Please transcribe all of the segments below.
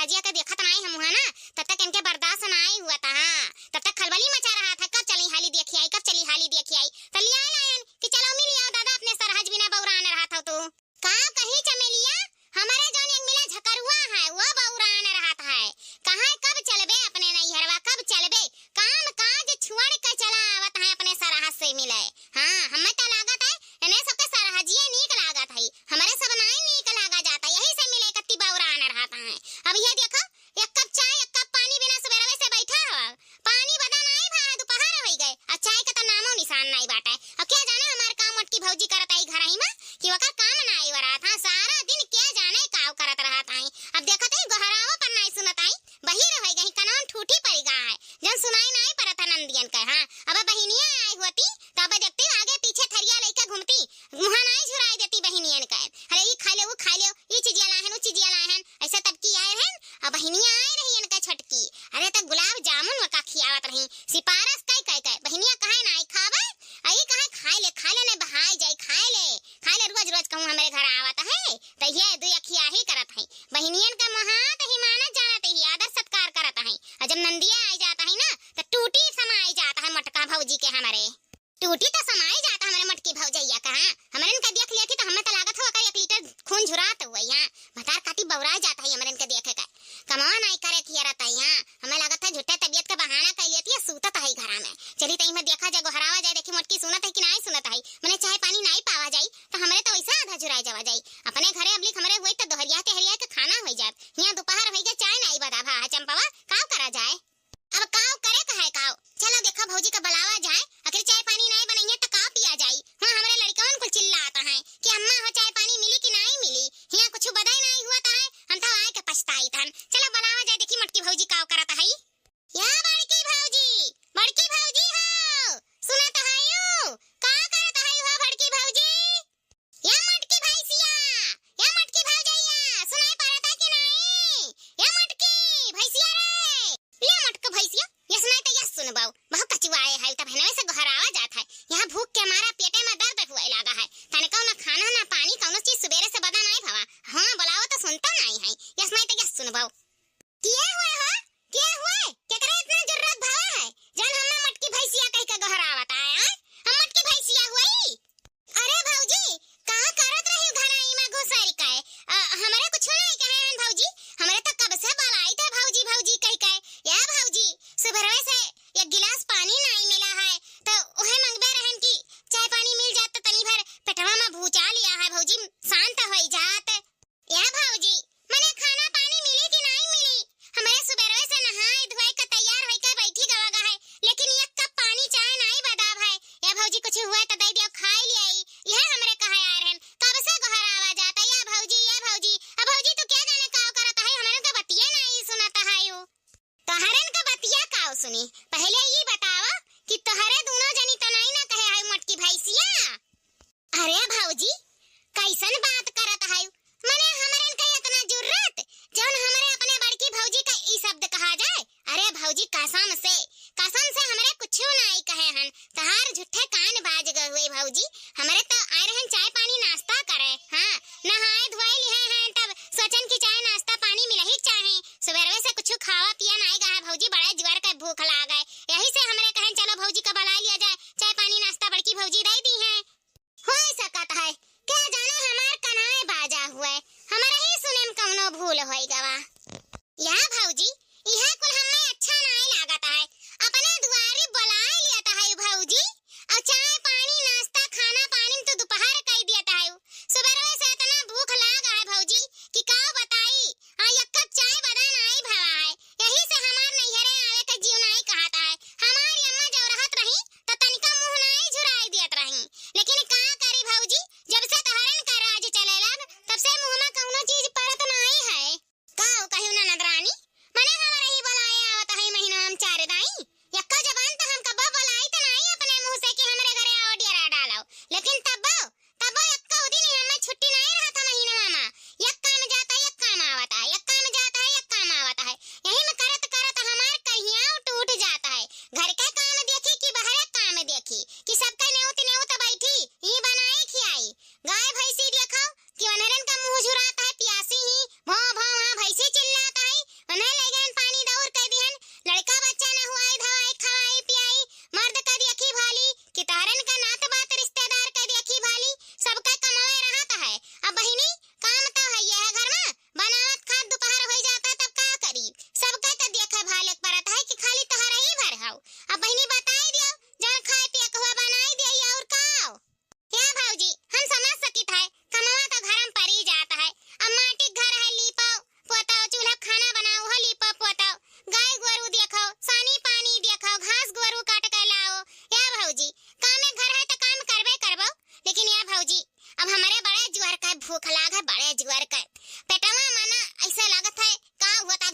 सरहजिया का देखत नहीं हम ना, तब तक इनके बर्दाश्त नहीं हुआ था। हाँ, तब तक खलबली मचा रहा था, कब चली हाली देखी आई, कब चली हाली देखी आई। तो लिया लायन कि चलो मिल आओ दादा, अपने सरहज बिना बौरान रहा था तो का कहीं चमेलिया हमारे जोन एक मिला झकरुआ है वो बौरान रहा था है। कहां कब चलबे अपने नैहरवा, कब चलबे काम काज छुड़ के चला आवत है अपने सरहज से मिले। हां हमें तो लागत है इन्हें सबके सरहजिए नीक लागत है, हमारे सब नहीं नीक लागा जाता, यही से मिले कत्ती बौरान रहा है। अब ये देखो एक कप चाय एक कप पानी बिना सवेरे से बैठा हो, पानी बदा नहीं भा दोपहर हो गए और चाय का तो नामो निशान नहीं बाटे। अब क्या जाने हमार काम मोटकी भौजी करत आई घर ही में कि ओकर काम नहीं वरा था, सारा दिन क्या जाने काव करत रहा था। अब देखत है गहरावा पर नहीं सुनत आई, बही रह गई कनौन ठूठी पड़ गा है जन सुनाई नहीं पड़त है नंदियन का। हां अब बहिनिया आई होती तब देखते आगे पीछे थरिया लेके घूमती, मुंह नहीं झुराई देती बहिनियन का, अरे ई खा ले वो खा ले, ई चीजिया लाहन वो चीजिया लाहन, ऐसा तब की आए हैं। अब बहिनिया आई रही इनका छटकी, अरे तक गुलाब जामुन का खियावत रही, सिपारस कई कई कई बहिनिया कहे ना आई खावे, आई कहे खा ले ने बहाई जाई, खा ले रोज रोज कहूं हमारे घर आवत है त ये दु अखिया ही करत है। बहिनियन का महात ही मानत जानत है, आदर सत्कार करत है। और जब नंदिया आई जाता है ना तो टूटी समाई जाता है मटका भौजी के, हमारे टूटी तो समाई जाता हमारे मटकी भौजैया का। हमारे इनका देख लेती तो हमें तो लागत हो का 1 लीटर खून झुरात हुआ यहां भतार काटी बौरा जाता है हमारे इनका देखे का, कमावा नहीं करे खियरत है यहां, हमें लागत है झूठे तबीयत का बहाना कर लेती है, सूतत है घर में। चली तई में देखा जाए गोहरावा जाए, देखी मोटकी सुनत है कि नहीं सुनत है, मने चाय पानी नहीं पावा जाई तो हमारे तो वैसा आधा झुराई जावा जाई। अपने घरे अबलिक हमारे होई तो दोहरिया तेहरिया के खाना हो जात, यहां दोपहर हो गए चाय नहीं बदा भा चंपवा काव करा जाए। अब काव करे कहे काव, चलो देखो भौजी का बुलावा जाए, आखिर चाय पानी नहीं बनाइए तो काव पिया जाई। हां हमारे लड़कवन कुल चिल्लाता है कि अम्मा हो चाय पानी मिली कि नहीं मिली, यहां कुछ बदाई नहीं हुआ है, हम तो आए के पछताई थन। चलो बुलावा जाए, देखी मटकी भौजी काव करत है। या बड़की भौजी हो सुनत है का करत है हो बड़की भौजी, या मटकी भैसिया, या मटकी भौजैया सुनाई पड़त है कि नहीं, या मटकी भैसिया रे, या मटका भैसिया ये सुनाई तो यस सुनबाऊ बहुत कचुआए है, तब हनवे से गहरावा जात है, यहां भूख के मारा पेटे में दर्द हुए लगा है, तने कौ ना खाना ना पानी कौनो चीज सुबेरे से बदा नहीं भवा। हां बुलाओ तो सुनता नहीं है, ये सुनाई तो यस सुनबाऊ किए हुए हो, किए हुए केकरे इतना जरूरत भावा है जन हमें मटकी भैसिया कह के गहरावत आए, हम मटकी भैसिया हुई। अरे भौजी का करत रही घराई में घुसरी के, हमारे कुछ नहीं कहे हैं भौजी, हमारे तो कब से बुलाई थे भौजी भौजी कह के। या भौजी सुबह से 1 गिलास पानी नहीं मिला है तो ओहे मंगबे रहन की चाय पानी मिल जात तो तनी भर पेटवा में भूचा लिया है भौजी, शांत होई जात। या भौजी मने खाना पानी मिली कि नहीं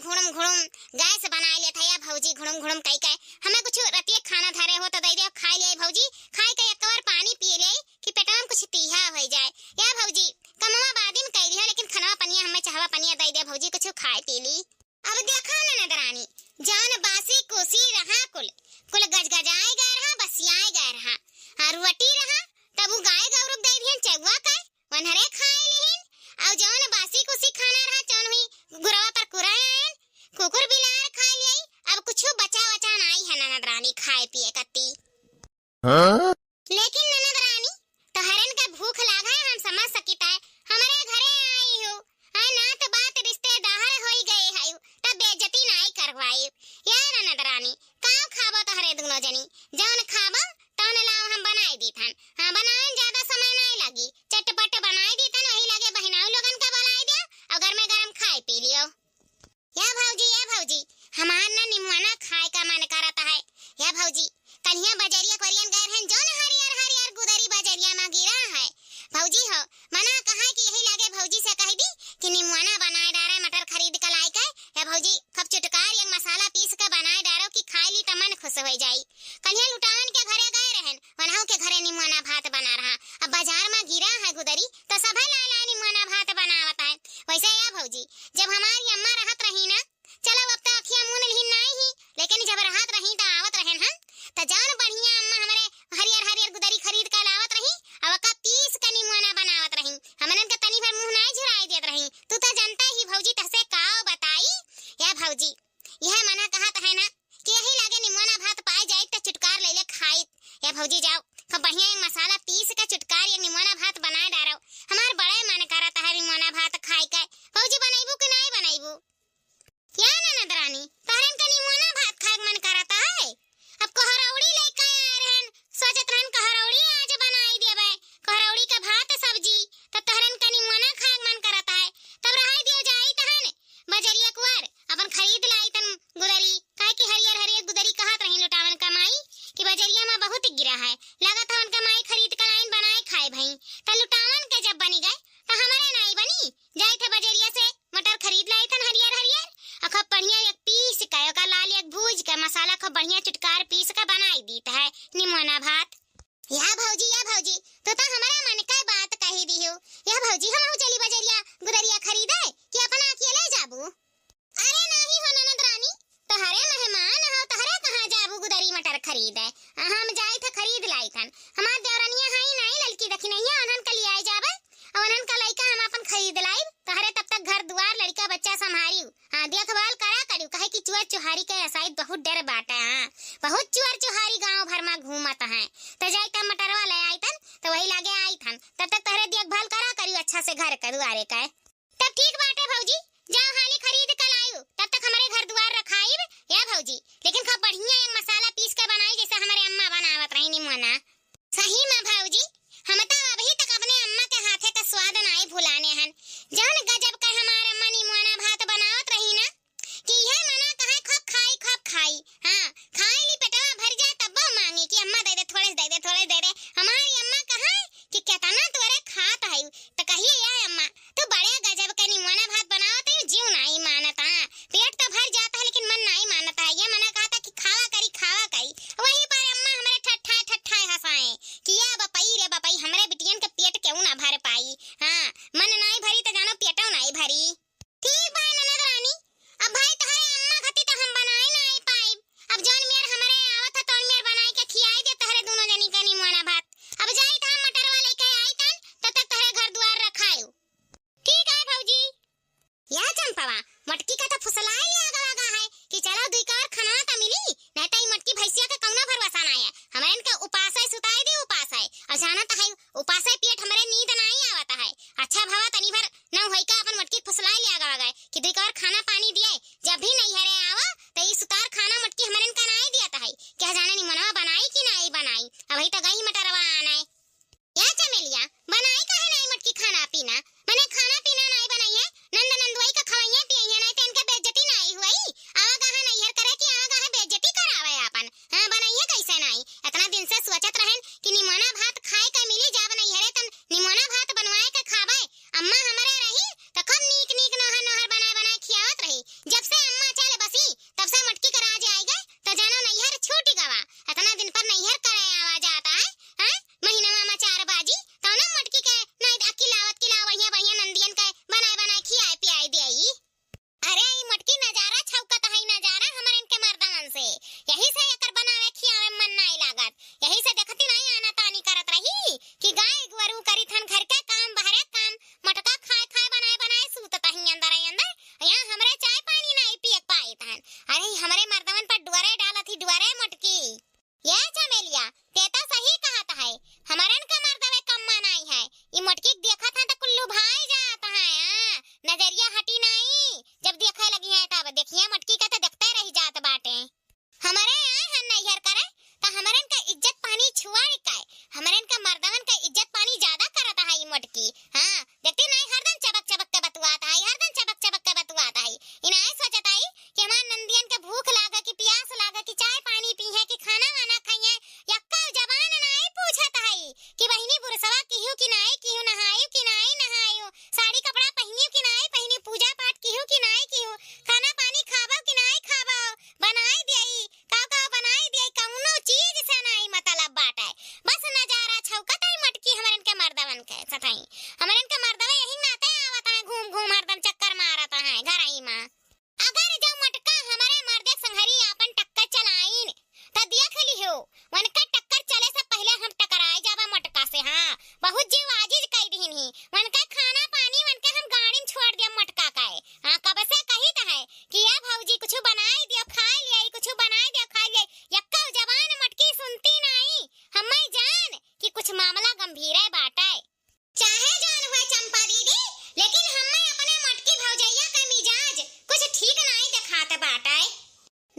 घुड़म घुड़म गैस बनाए ले थया भौजी घुड़म घुड़म कई कई हमें कुछ रतिया खाना धरे हो तो दे दे खाई ले भौजी खाई के एक बार पानी पी ले कि पेटवा में कुछ तीहा हो जाए या भौजी कमवा बादी में कई लेकिन खाना पनिया हमें चाहवा पनिया दे दे भौजी कुछ खाए पी ली। अब देखा ना नदरानी जान बासी कोसी रहा कुल कुल गजगजाए गए रहा बसियाए गए रहा और रोटी रहा तब गाय गौरव दे दिहन चगवा का वनहरे खाए लेहिन और जौन बासी कोसी खाना रहा चौन हुई गुरवा पर कुराए आयन कुकुर बिलार खा लियई अब कुछ बचा वचा नहीं है ननदरानी खाए पिए कत्ती। हाँ? लेकिन ननदरानी तोहरन का भूख लागा है हम समझ सकिता है हमारे घरे आई हो ना तो बात रिश्तेदार होई गए है तब बेइज्जती नहीं करवाई या ननदरानी काव खाबो तोहरे दोनों जनी जौन खाबो तौन लाओ हम बनाई दीथन हां बनावन ज्यादा समय नहीं लगी चटपट बनाई दीथन वही लगे बहनाऊ लोगन का बनाई दे और घर में गरम खाए पी लियो। या भौजी हमार ना निमवाना खाए का मन करता है या भौजी कन्हिया बजरिया कोरियन गए हैं जौन हरियर हरियर गुदरी बजरिया में गिरा है भौजी हो मना कहा कि यही लगे भौजी से कह दी कि निमवाना बनाए डारे मटर खरीद कर लाई के या भौजी खप चुटकार एक मसाला पीस के बनाए डारो कि खाई ली त मन खुश हो जाई। कन्हिया लुटावन के घरे गए रहन वनहु के घरे निमवाना भात बना रहा अब बाजार में गिरा है गुदरी तो सभे ला निमवाना भात बनावत है वैसे या भौजी जब हमारी अम्मा रहत रही ना चलो अब तो अखियां मुंह नहीं नहीं लेकिन जब रहत रही तो आवत रहन हम तो जान बढ़िया अम्मा हमारे हरियर हरियर गुदरी खरीद कर लावत रही अब का पीस का निमवाना बनावत रही हमनन के तनी भर मुंह नहीं झुराई देत रही तू तो जानता ही भौजी तहसे काओ बताई या भौजी यह मना कहत है ना कि यही लागे निमवाना भात पाए जाए तो चुटकार ले ले खाई या भौजी जाओ खूब बढ़िया एक मसाला पीस का चुटकार या निमवाना भात बनाए डारो हमार बड़े मन करता है निमवाना भात खाई के भौजी बनाइबू कि नहीं बनाइबू या ननदरानी तोहरन का निमवाना भात खाए मन करता है अब कहरौड़ी लेके आए रहन सोचत रहन कहरौड़ी आज बनाई देबे कहरौड़ी का भात सब्जी तो तोहरन का निमवाना खाए मन करता है तब रहाई दियो जाई तहन बजरिया कुवर अपन खरीद लाई तन गुदरी काहे कि हरियर हरियर गुदरी कहत रही लुटावन कमाई कि बजरिया में बहुत गिरा है लागत है उनका माई खरीद कर लाइन बनाए खाए भई त लुटावन के जब बनी गए तो हमारे नहीं बनी जाई थे बजरिया से मटर खरीद लाई तन हरियर हरियर खूब बढ़िया एक पीस का ओका लाल एक भूज का मसाला खूब बढ़िया चुटकार पीस का बनाई दीत है निमवाना भात। या भौजी तो हमारा मन का बात कही दी हो या भौजी हम चली बजरिया गुदरिया खरीदे कि अपना अकेले जाबू अरे नहीं हो ननदरानी तोहरे मेहमान हो तोहरे कहां जाबू गुदरी मटर खरीदे हम जाई थे खरीद लाई थन हमार देवरानिया है नहीं लड़की देखी नहीं है उन्हन के लिए आई जाबे और उन्हन का लड़का हम अपन खरीद लाई तोहरे तब तक घर द्वार लड़का बच्चा संभालियो हां देखभाल करा करियो कहे कि चुहर चुहारी के ऐसाई बहुत डर बाटे हां बहुत चुहर चुहारी गांव भर में घूमत है तो जाई त मटरवा ले आई तन तो वही लागे आई थन तब तक तोहरे देखभाल करा करियो अच्छा से घर के दुआरे का तब ठीक बाटे भौजी जाओ हाली खरीद कर लाइयो तब तक हमारे घर द्वार रखाइब या भौजी लेकिन खूब बढ़िया एक मसाला पीस के बनाई जैसे हमारे अम्मा बनावत रही निमवाना सही में भौजी हम तो अभी तक अपने अम्मा के हाथे का स्वाद नहीं भुलाने हन जौन गजब का हमारे अम्मा निमवाना भात बनावत रही ना कि यह मना कहे खूब खाई हां खाई ली पेटवा भर जाए तब मांगे कि अम्मा दे दे थोड़े दे दे हमारी अम्मा कहा कि केतना तोरे खात है तो कहिए या अम्मा तू बड़े गजब का निमवाना भात बनावत है जीव नहीं मानता पेट तो भर जाता है लेकिन मन नहीं मानता है ये मना कहता कि खावा करी वही पर अम्मा हमारे ठट्ठाए हंसाए कि या बपई हमरे बिटियन के पेट क्यों ना भर पाई हां मन नहीं भरी तो जानो पेटो नहीं भरी ठीक बा ननदरानी अब भाई तोहरे अम्मा खती तो हम बनाए नहीं पाई अब जौन मेर हमरे आवत है तौन मेर बनाई के खियाई दे तोहरे दोनों जनी का निमवाना भात अब जाई था मटरवा लेके आई तन तब तक तोहरे घर द्वार रखायो ठीक है भौजी। या चंपवा मटकी का तो फुसलाई लगा है कि चलो दुई कार खाना तो मिली नहीं तो मटकी भैंसिया का कौना भरवसा ना है हमें इनका उपास है सुताई दे उपास है और जाना तो है उपास है पेट हमारे नींद नहीं आवता है अच्छा भवा तनी भर न होई का अपन मटकी फुसलाई लगा गए कि दुई कार खाना पानी दिए जब भी नहीं हरे आवा तो ये सुतार खाना मटकी हमारे इनका नहीं दिया है क्या जाने नी मनवा बनाई कि नहीं बनाई अभी तो गई मटरवा आना है या चमेलिया बनाई काहे नहीं मटकी खाना पीना मने खाना पीना नहीं बनाई है नंदुई का खवाइया पियई है नहीं तो इनके बेइज्जती नहीं हुई आवा कहां नहीं हर करे कि आवा कहां बेइज्जती करावे अपन हां बनाई है कैसे नहीं इतना दिन से सोचत रहन कि निमवाना भात खाए का मिली जाब नहीं हरे तन निमवाना भात बनवाए के खावे अम्मा हमारे रही तो कब नीक नहर बनाए खियावत रही जब से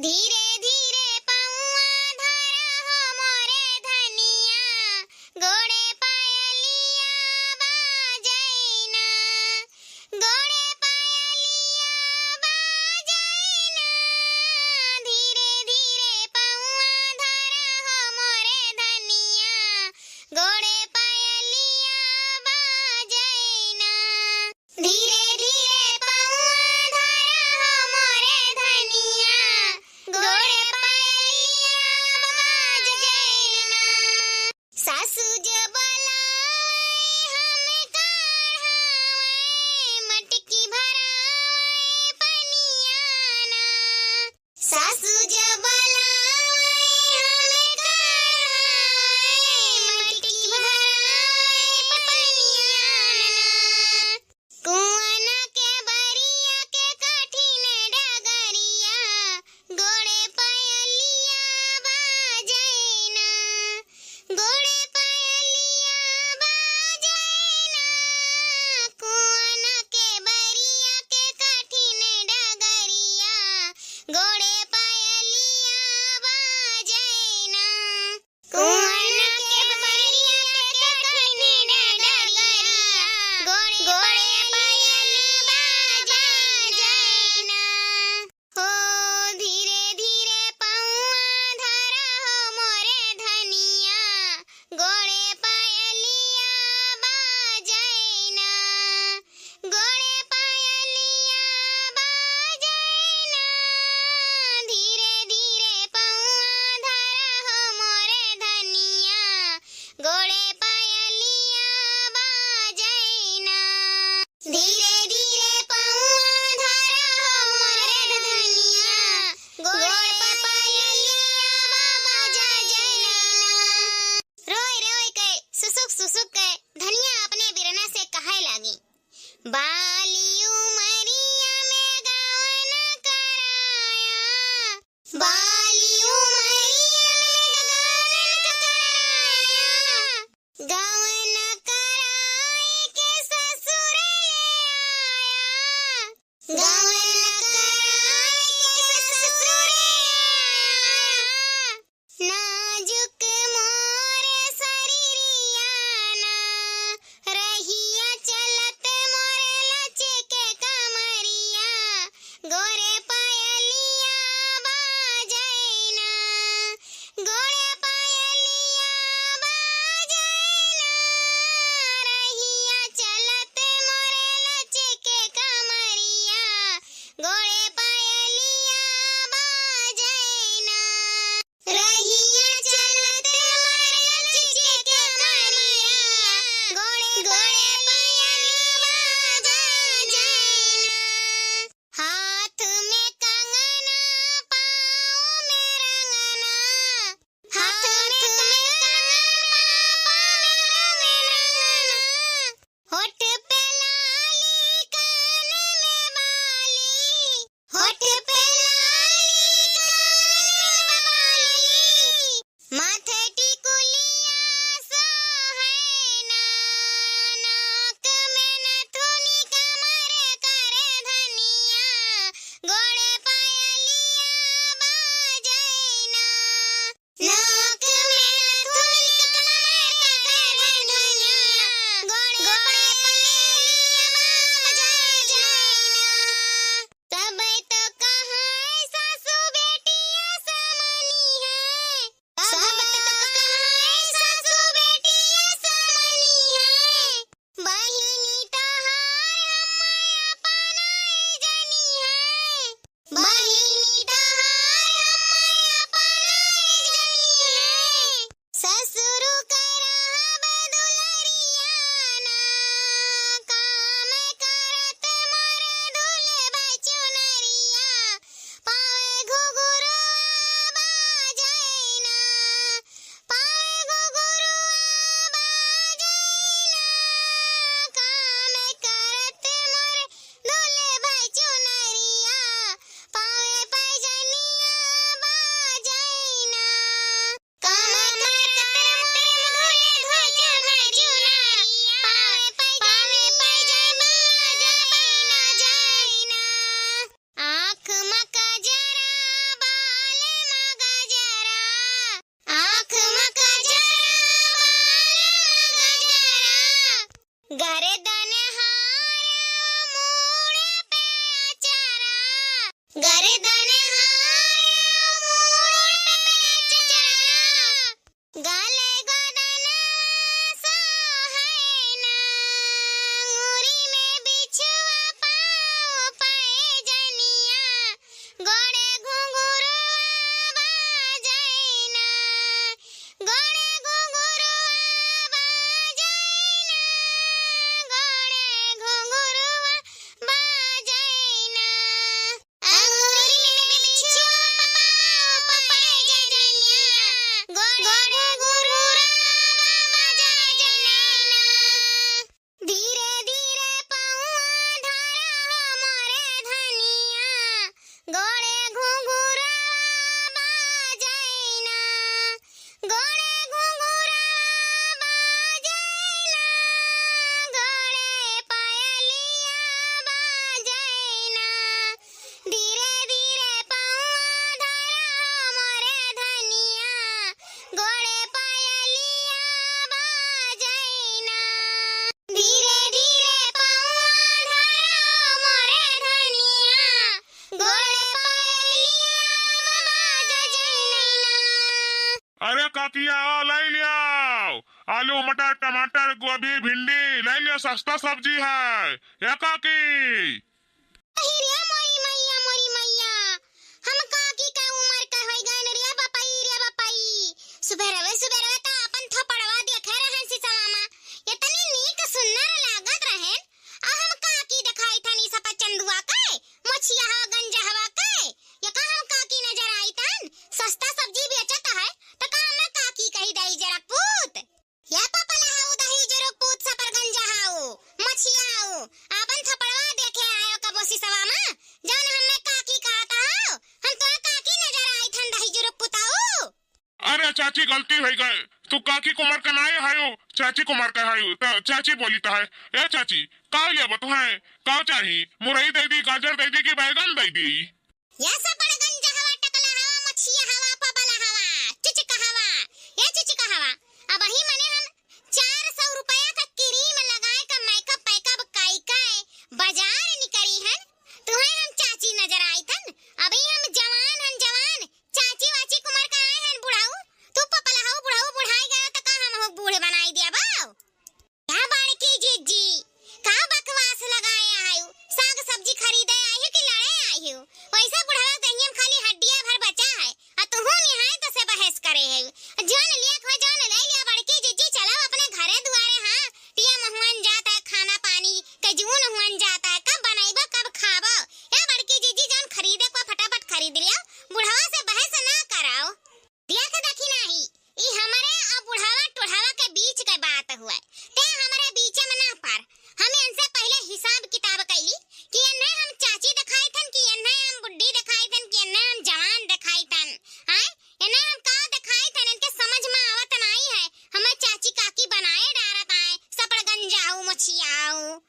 धीरे धीरे पौआ धरा हो मोरे धनिया, गोड़े पायलिया बाजैना, गोड़े पायलिया बाजैना, धीरे धीरे पौआ धरा हो मोरे धनिया, गोड़े पायलिया बाजैना, धीरे धीरे पौआ धरा हो मोरे धनिया, गोड़े पायलिया बाजैना। सासू जो बोलावे हमें काढ़ावे, मटकी भरावे पनियाना, सासू जो बोलावे हमें काढ़ावे, मटकी भरावे पनियाना, कुआन के बरिया के कठिन डगरिया, गोड़े पायलिया बाजैना, गोड़े पायलिया बाजैना, कुआन के बरिया के कठिन डगरिया, गोड़े पायलिया बाजैना, कुआन के बरिया के कठिन डगरिया, गोड़े पायलिया बाजैना। हो धीरे धीरे पौआ धरा हो मोरे धनिया, गोड़े पायलिया बाजैना, गोड़े पायलिया बाजैना, धीरे धीरे पौआ धरा हो मोरे धनिया, गोड़े पायलिया बाजैना, धीरे धीरे पौआ धरा हो मोरे धनिया, गोड़े पायलिया बाजैना। रोय रोय के सुसुक सुसुक के धनिया अपने बिरना से कहे लगी, बाली उमरिया में गावन कराया, बाली उमरिया में गावन कराया, गावन कराए के ससुर ले आया, गावन कराए के ससुर ले आया, नाजुक मोरे शरीरियाना, रहिया चलत मोरे लचके कमरिया, गोरे पायलिया बाजैना, गोरे पायलिया बाजैना, रहिया चलत मोरे लचके कमरिया, गोरे पायलिया बाजैना, रहिया चलत मोरे लचके कमरिया, गोड़े पायलिया बाजैना। हाथ गोड़े घुंघुरा बाजैना, गोड़े घुंघुरा बाजैना, गोड़े पायलिया बाजैना, धीरे धीरे पौआ धरा मोरे धनिया, गोड़े पायलिया बाजैना, धीरे धीरे पौआ धरा मोरे धनिया, गोड़े पायलिया बाजैना। अरे काकिया लाई लियाओ, आलू मटर टमाटर गोभी भिंडी लाई लियो, सस्ता सब्जी है या काकी। रे मोरी मैया हम काकी का उम्र का होई गए रे बापाई सुबह रवे ता अपन थपड़वा देखे रहन सीसामा इतनी नीक सुंदर लागत रहन आ हम काकी दिखाई थनी सपा चंदुआ के मछिया हा गंजा हवा के ये का हम काकी नजर आई तन सस्ता सब्जी बेचत है त का मैं काकी कही दई जरा पूत या पापा लहाऊ दही जरो पूत सपर गंजा हाऊ मछिया हाऊ अपन थपड़वा देखे आयो कबोसी सवामा जान हमें काकी कहता हो हम तो काकी नजर आई थन दही जरो पुताऊ। अरे चाची गलती हो गए, तू काकी कुमार का नाय हायो चाची कुमार का हायो तो चाची बोली तो है ए चाची का लिया बतु है का चाही मुरई दे दी गाजर दे दी कि बैगन दे दी। या सपड़ गंजा हवा टकला हवा मछिया हवा पबला हवा चिचिका हवा या चिचिका हवा अब ही मने हम 400 रुपया का क्रीम लगाए का मेकअप पैकअप काई काए बाजार निकरी हन तुहे हम चाची नजर आई थन अभी हम जवान चाची वाची कुमार का आए हन बुढ़ाऊ तू पपला हाउ बुढ़ाऊ बुढ़ाई गया त का हम हो बूढ़े बनाई दिया बाऊ क्या बाड़ की जीजी का बकवास लगाए आयु साग सब्जी खरीदे आई हो कि लड़े आई हो वैसा बुढ़ावा कहीं हम खाली हड्डियां भर बचा है आ तू निहाय तो से बहस करे है जान लिया खो जान ले लिया बड़की जीजी चलो अपने घरे दुआरे हां टिया महुअन जाता है खाना पानी के जून हुअन जाता है कब बनाइबा कब खाबो या बड़की जीजी जान खरीदे को फटाफट खरीद लिया बुढ़ावा से बहस ना कराओ देख देखी नहीं ई हमारे और बुढ़ावा टोढ़ावा के बीच के बात हुआ ते हमारे बीच में ना पार हमें इनसे पहले हिसाब किताब कैली कि इन्हें हम चाची दिखाई थन कि इन्हें हम बुड्ढी दिखाई थन कि इन्हें हम जवान दिखाई थन हैं इन्हें हम का दिखाई थन इनके समझ में आवत नहीं है हमें चाची काकी बनाए डारत आए सपड़ गंजाऊ मछियाऊ।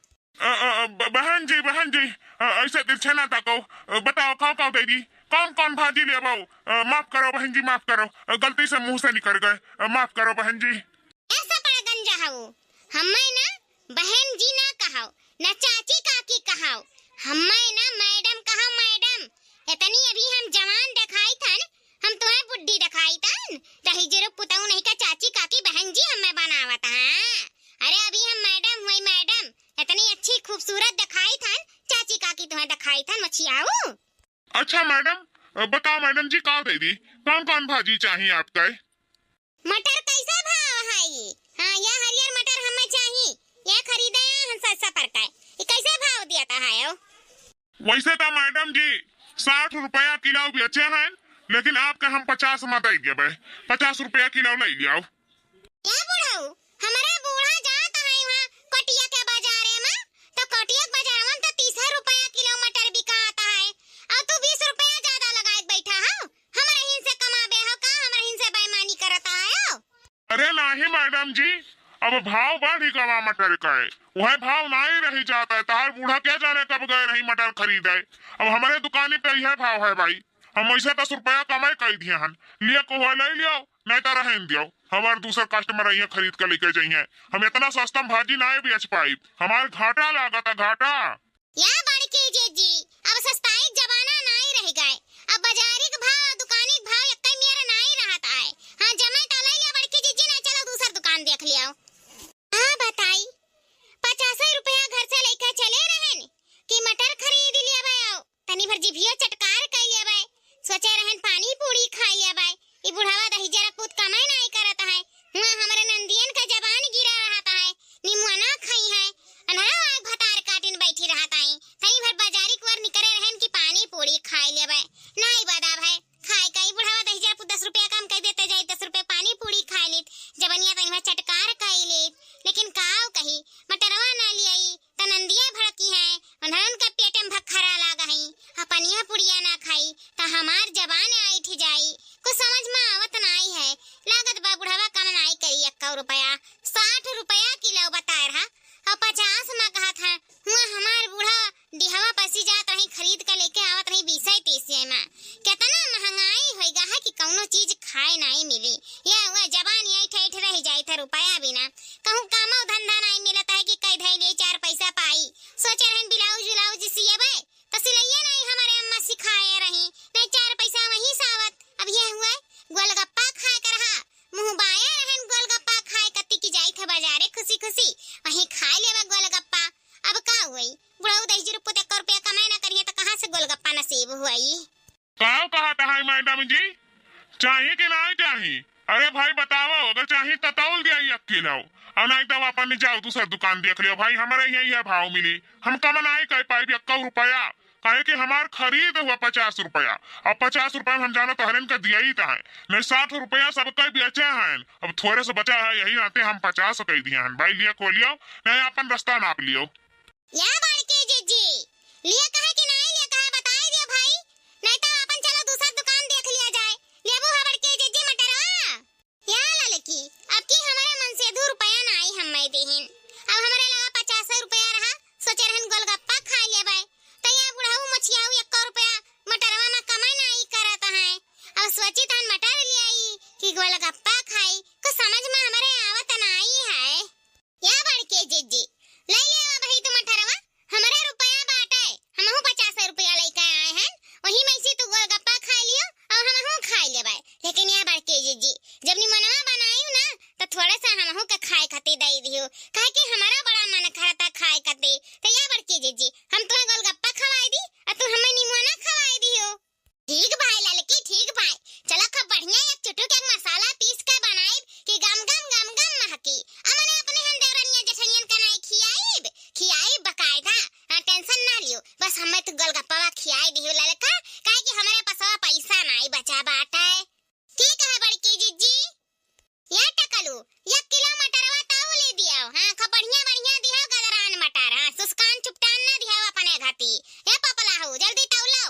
बहन जी ऐसे तिरछे ना ताको, बताओ खाओ दे दी कौन कौन भाजी ले बाऊ, माफ करो बहन जी माफ करो, गलती से मुंह से निकल गए, माफ करो बहन जी। ऐसा पड़ गंजाऊ हमें ना बहन जी ना कहो ना चाची काकी कहो हमें ना मैडम कहो मैडम इतनी अभी हम जवान दिखाई थन हम तुम्हें बुड्ढी दिखाई थन रही जरो पुताऊ नहीं का चाची काकी बहन जी हमें बनावत हां अरे अभी हम मैडम हुई मैडम इतनी अच्छी खूबसूरत दिखाई थन चाची काकी तुम्हें दिखाई थन मछियाऊ। अच्छा मैडम बताओ मैडम जी का दे दी कौन कौन भाजी चाहिए आपका। मटर कैसा भाव है ये हां या हरियर मटर हमें चाहिए या खरीदे हम सस्ता पर का ये कैसे भाव दिया है। वैसे तो मैडम जी 60 रुपया किलो बेचे हैं लेकिन आपके हम 50 में दे दिए 50 रुपया किलो ले लिया। क्या बुढ़ाऊ हमारा बूढ़ा जाता है वहाँ कटिया के बाजारे में तो कटिया के बाजार में तो 30 रुपया किलो मटर बिकाता है और तू 20 रुपया ज्यादा लगाए बैठा हो हमारे हिन से कमाबे हो का हमारे हिन से बेईमानी करता है। अरे नहीं मैडम जी अब भाव बढ़ गवा मटर का है वह भाव नहीं रही जाता है, तार बूढ़ा क्या जाने कब गए नहीं मटर खरीदे, अब हमारे दुकान पे यह भाव है भाई, हम ऐसे 10 रुपया कमाई कर दिए हन लिया को ले लियो नहीं तो रहन दियो, हमारे दूसरे कस्टमर यहाँ खरीद कर लेके जाइए, हम इतना सस्ता भाजी नहीं बेच पाई, हमारे घाटा लागत है घाटा। या बड़की जीजी अब सस्ताई जमाना नहीं रह गए, अब बाजारिक भाव दुकानिक भाव एक मेरा नहीं रहता है। हां जमा तो ले लिया बड़की जीजी ना चलो दूसर दुकान देख लियो। हां बताई 50 रुपया घर से लेकर चले रहन कि मटर खरीद लिया भाई तनी भर जीभियो चटकार कर लिया भाई सोचे रहन पानी पूरी खा लिया भाई ई बुढ़ावा दही जरा पुत कमाई नहीं करता है हुआ हमारे नंदियन का जबान गिरा रहता है नीमुआ ना खाई है अनहरा आग भतार काटिन बैठी रहता है तनी भर बाजारिक वर निकरे रहन कि पानी पूरी खा लिया भाई नहीं बदा भाई खाए का ई बुढ़ावा दही जरा पुत 10 रुपया कम कर देते जाए 10 रुपया पानी पूरी खा लेत जबनिया तनी भर चटकार कर लेत लेकिन काव कही मटरवा ना लियाई त नंदिया भड़की है अनहरन का पेट में भखरा लागा है अपनिया पुड़िया ना खाई गोलगप्पा नसीब हुई। कहता है मैडम जी, चाहिए कि नहीं चाहिए? अरे भाई बताओ, अगर चाहिए तो तौल दिया 1 किलो, और नहीं तो अपन जाओ दूसरा दुकान देख लियो भाई, हमारे यही है भाव मिली। हम कम नहीं कह पाए 1 रुपया, कहे कि हमार खरीद हुआ 50 रुपया, अब 50 रुपया हम जानो तो हरन का दिया ही था, नहीं 60 रुपया सबका बेचे हैं, अब थोड़े से बचा है यही आते हम 50 कह दिए हैं भाई, लिया को लियो, नहीं अपन रास्ता नाप लियो। या बड़के जीजी लिया कहे कि नहीं लिया कहे बताई दियो भाई, नहीं तो अपन चलो दूसरा दुकान देख लिया जाए। लेबू है बड़के जीजी मटरवा या ललकी, अब की हमारे मन से 2 रुपया नहीं हम मैं देहिन, अब हमारे लगा 50 रुपया रहा, सोचे रहन गोलगप्पा खा लेबे, तो या बुढ़ाऊ मछियाऊ 1 रुपया मटरवा में कमाई नहीं करत है, अब सोची तन मटर ले आई कि गोलगप्पा खाई, कुछ समझ में हमारे आवत नहीं है। या बड़के जीजी ले ले भाई तुम मटरवा, हमारे रुपया बाटे, हमहू 50 रुपया लेके आए हैं, वही में से तू गोलगप्पा खा लियो और हमहू खा लेबे, लेकिन या बड़के जीजी जब नी मनवा बनायू ना तो थोड़ा सा हमहू के खाए खातिर दे दियो, काहे कि हमारा बड़ा मन करता खाए खातिर, तो या बड़के जीजी हम तुम्हें गोलगप्पा खवाई दी और तू हमें निमोना खवाई दियो। ठीक भाई ललकी, ठीक भाई, चला खूब बढ़िया एक चुटुक एक मसाला पीस के बनाई कि गम गम गम गम महकी, हमने अपने हम देवरनिया जेठनियन का नहीं खियाई बकायदा, टेंशन ना लियो, बस हमें तो गोलगप्पा खियाई दियो ललका, काहे कि हमारे पास पैसा नहीं बचा बाटे। ठीक है बड़की जीजी, या टकलू 1 किलो मटरवा ताऊ ले दियो, हां खूब बढ़िया बढ़िया दियो गदरान मटर, हां सुस्कान चुपटान ना दियो अपने घाती, या पपला हो जल्दी तौलो।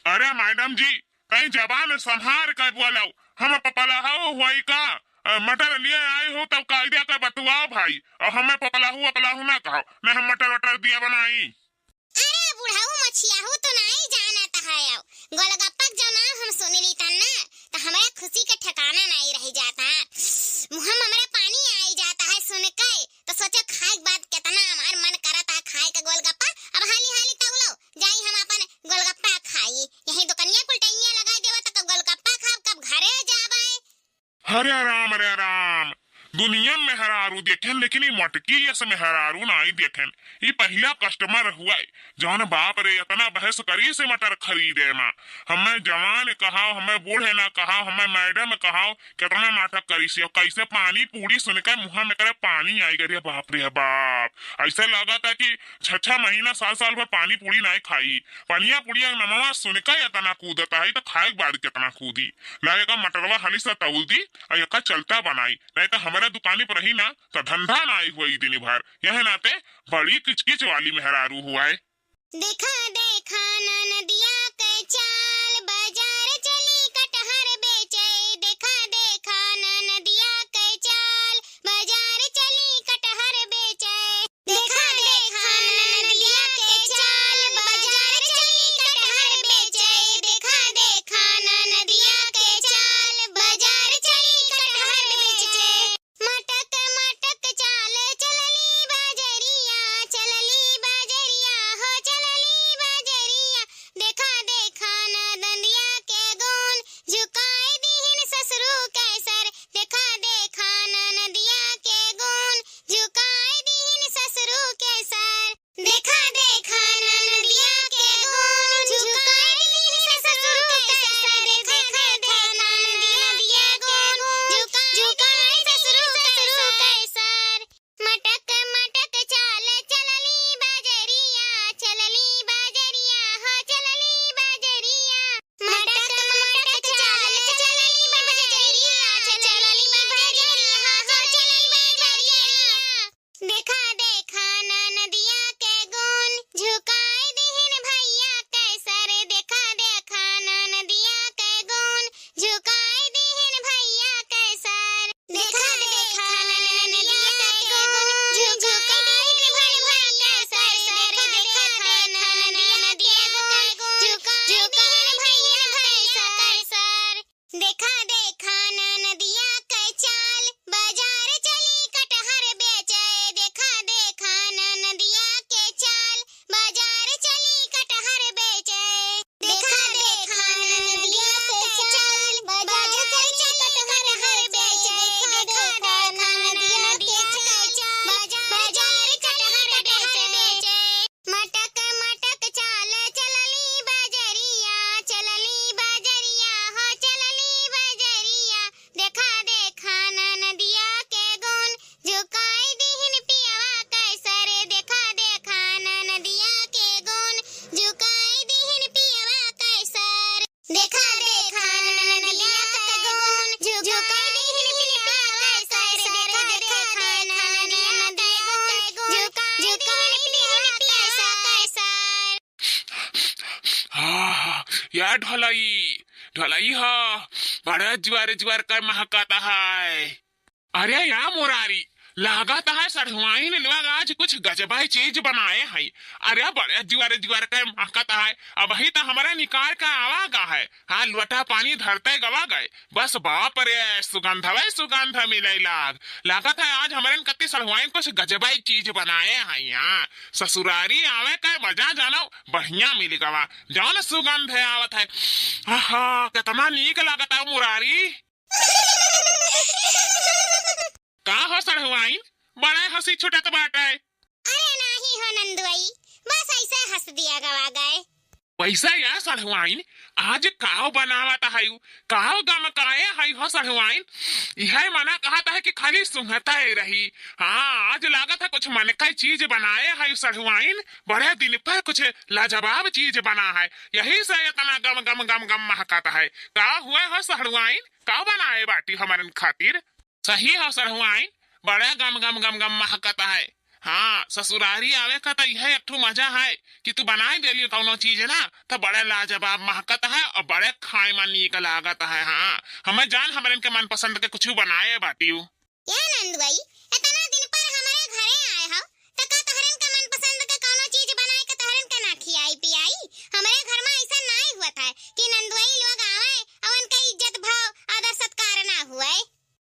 अरे मैडम जी कहीं जबान संभार कर बोलो, हम पपलाहू हुई का मटर लिए आए हो तब कायदे का बतुआओ भाई, और हमें पपलाहू ना कहो, मैं हम मटर वटर दिया बनाई। अरे बुढ़ाऊ मछियाहू तो नहीं जानता है, गोलगप्पा जो नाम हम सुन ली तन ना तो हमारे खुशी का ठिकाना नहीं रह जाता, मुंह में हमारे पानी आई जाता है सुन के, तो सोचो खाए बाद कितना हमार मन करता खाए का गोलगप्पा, अब हाली हाली तौलो जाई हम अपन गोलगप्पा खाई, यही दुकानिया कुलटैनिया लगा देवा तो कब गोलगप्पा खाब कब घरे जाबे। हरे राम, दुनिया में हरारू देखें लेकिन ये मटकी ये में हरारू नहीं देखें, ये पहला कस्टमर हुआ है जौन बाप रे इतना बहस करी से मटर खरीदे ना, हमें जवान कहाओ, हमें बूढ़े ना कहाओ, हमें मैडम कहाओ, कितना नाटक करी से, कैसे पानी पूरी सुन के मुँह में करे पानी आई गई, बाप रे बाप, ऐसा लगा था कि 6 महीना 7 भर पानी पूरी नहीं खाई, पनिया पुड़िया नमवा सुन के इतना कूदता है तो खाए बाद कितना कूदी, लगेगा मटरवा हली से तौल दी और एक चलता बनाई, नहीं तो हमारे दुकानी पर रही ना तो धंधा ना आई हुई दिन भर, यह नाते बड़ी किचकिच वाली मेहरारू हुआ है। देखा देखा नदिया के चाल, बाजार चली कटहर बेचे, देखा देखा नदिया के चाल, बाजार चली कटहर बेचे, देखा देखा नदिया के चाल, बाजार चली कटहर बेचे, देखा देखा नदिया के चाल, बाजार चली कटहर बेचे, मटक मटक चाल चलली बाजरिया हो चलली बाजरिया, हाँ यार ढोलई ढोलई हो बड़ा ज्वार ज्वार कर महकाता है। अरे या मुरारी लागत है सरहुआई ने लोग आज कुछ गजबाई चीज बनाए हैं। अरे बड़े जुआर जुआर कर महकता है। अब ही तो हमारा निकाल का आवागा है। हाँ लोटा पानी धरते गवा गए बस बाप रे सुगंध सुगंध मिले लागत है आज हमारे कत्ती सरहुआई कुछ गजबाई चीज बनाए हैं। यहाँ ससुरारी आवे का मजा जानो बढ़िया मिली गवा जौन सुगंध है आवत है। हाँ कितना नीक लागत है मुरारी। का हो सरहुआई बड़ा हंसी छुटत बाटे। अरे नहीं हो नंदुई बस ऐसे हंस दिया गवा गए। पैसा या सरहुआई आज काव बनावत है काव गमकाए है हो सरहुआई यह मना कहता है कि खाली सुंघता ही रही। हाँ आज लागत है कुछ मन का चीज बनाए है सरहुआई बड़े दिन पर कुछ लाजवाब चीज बना है यही से इतना गम गम गम गम महकाता है। का हुए हो सरहुआई का बनाए बाटी हमारे खातिर सही हो सरहुआई बड़ा गम गम गम गम महकता है। हाँ ससुरारी आवे का तो यह एक मजा है कि तू बनाई दे लियो कौनो चीज ना तो बड़ा लाजवाब महकता है और बड़े खाए में नीक लागत है। हाँ हमें जान हमारे के मन पसंद के कुछ बनाए बाटी या नंदुई इतना दिन पर हमारे घरे आए हो तो का तोहरन के मन पसंद के कौनो चीज बनाए के तोहरन के ना खियाई पियाई। हमारे घर में ऐसा नहीं हुआ था कि नंदुई लोग आवे और उनका इज्जत भाव आदर सत्कार ना हुए।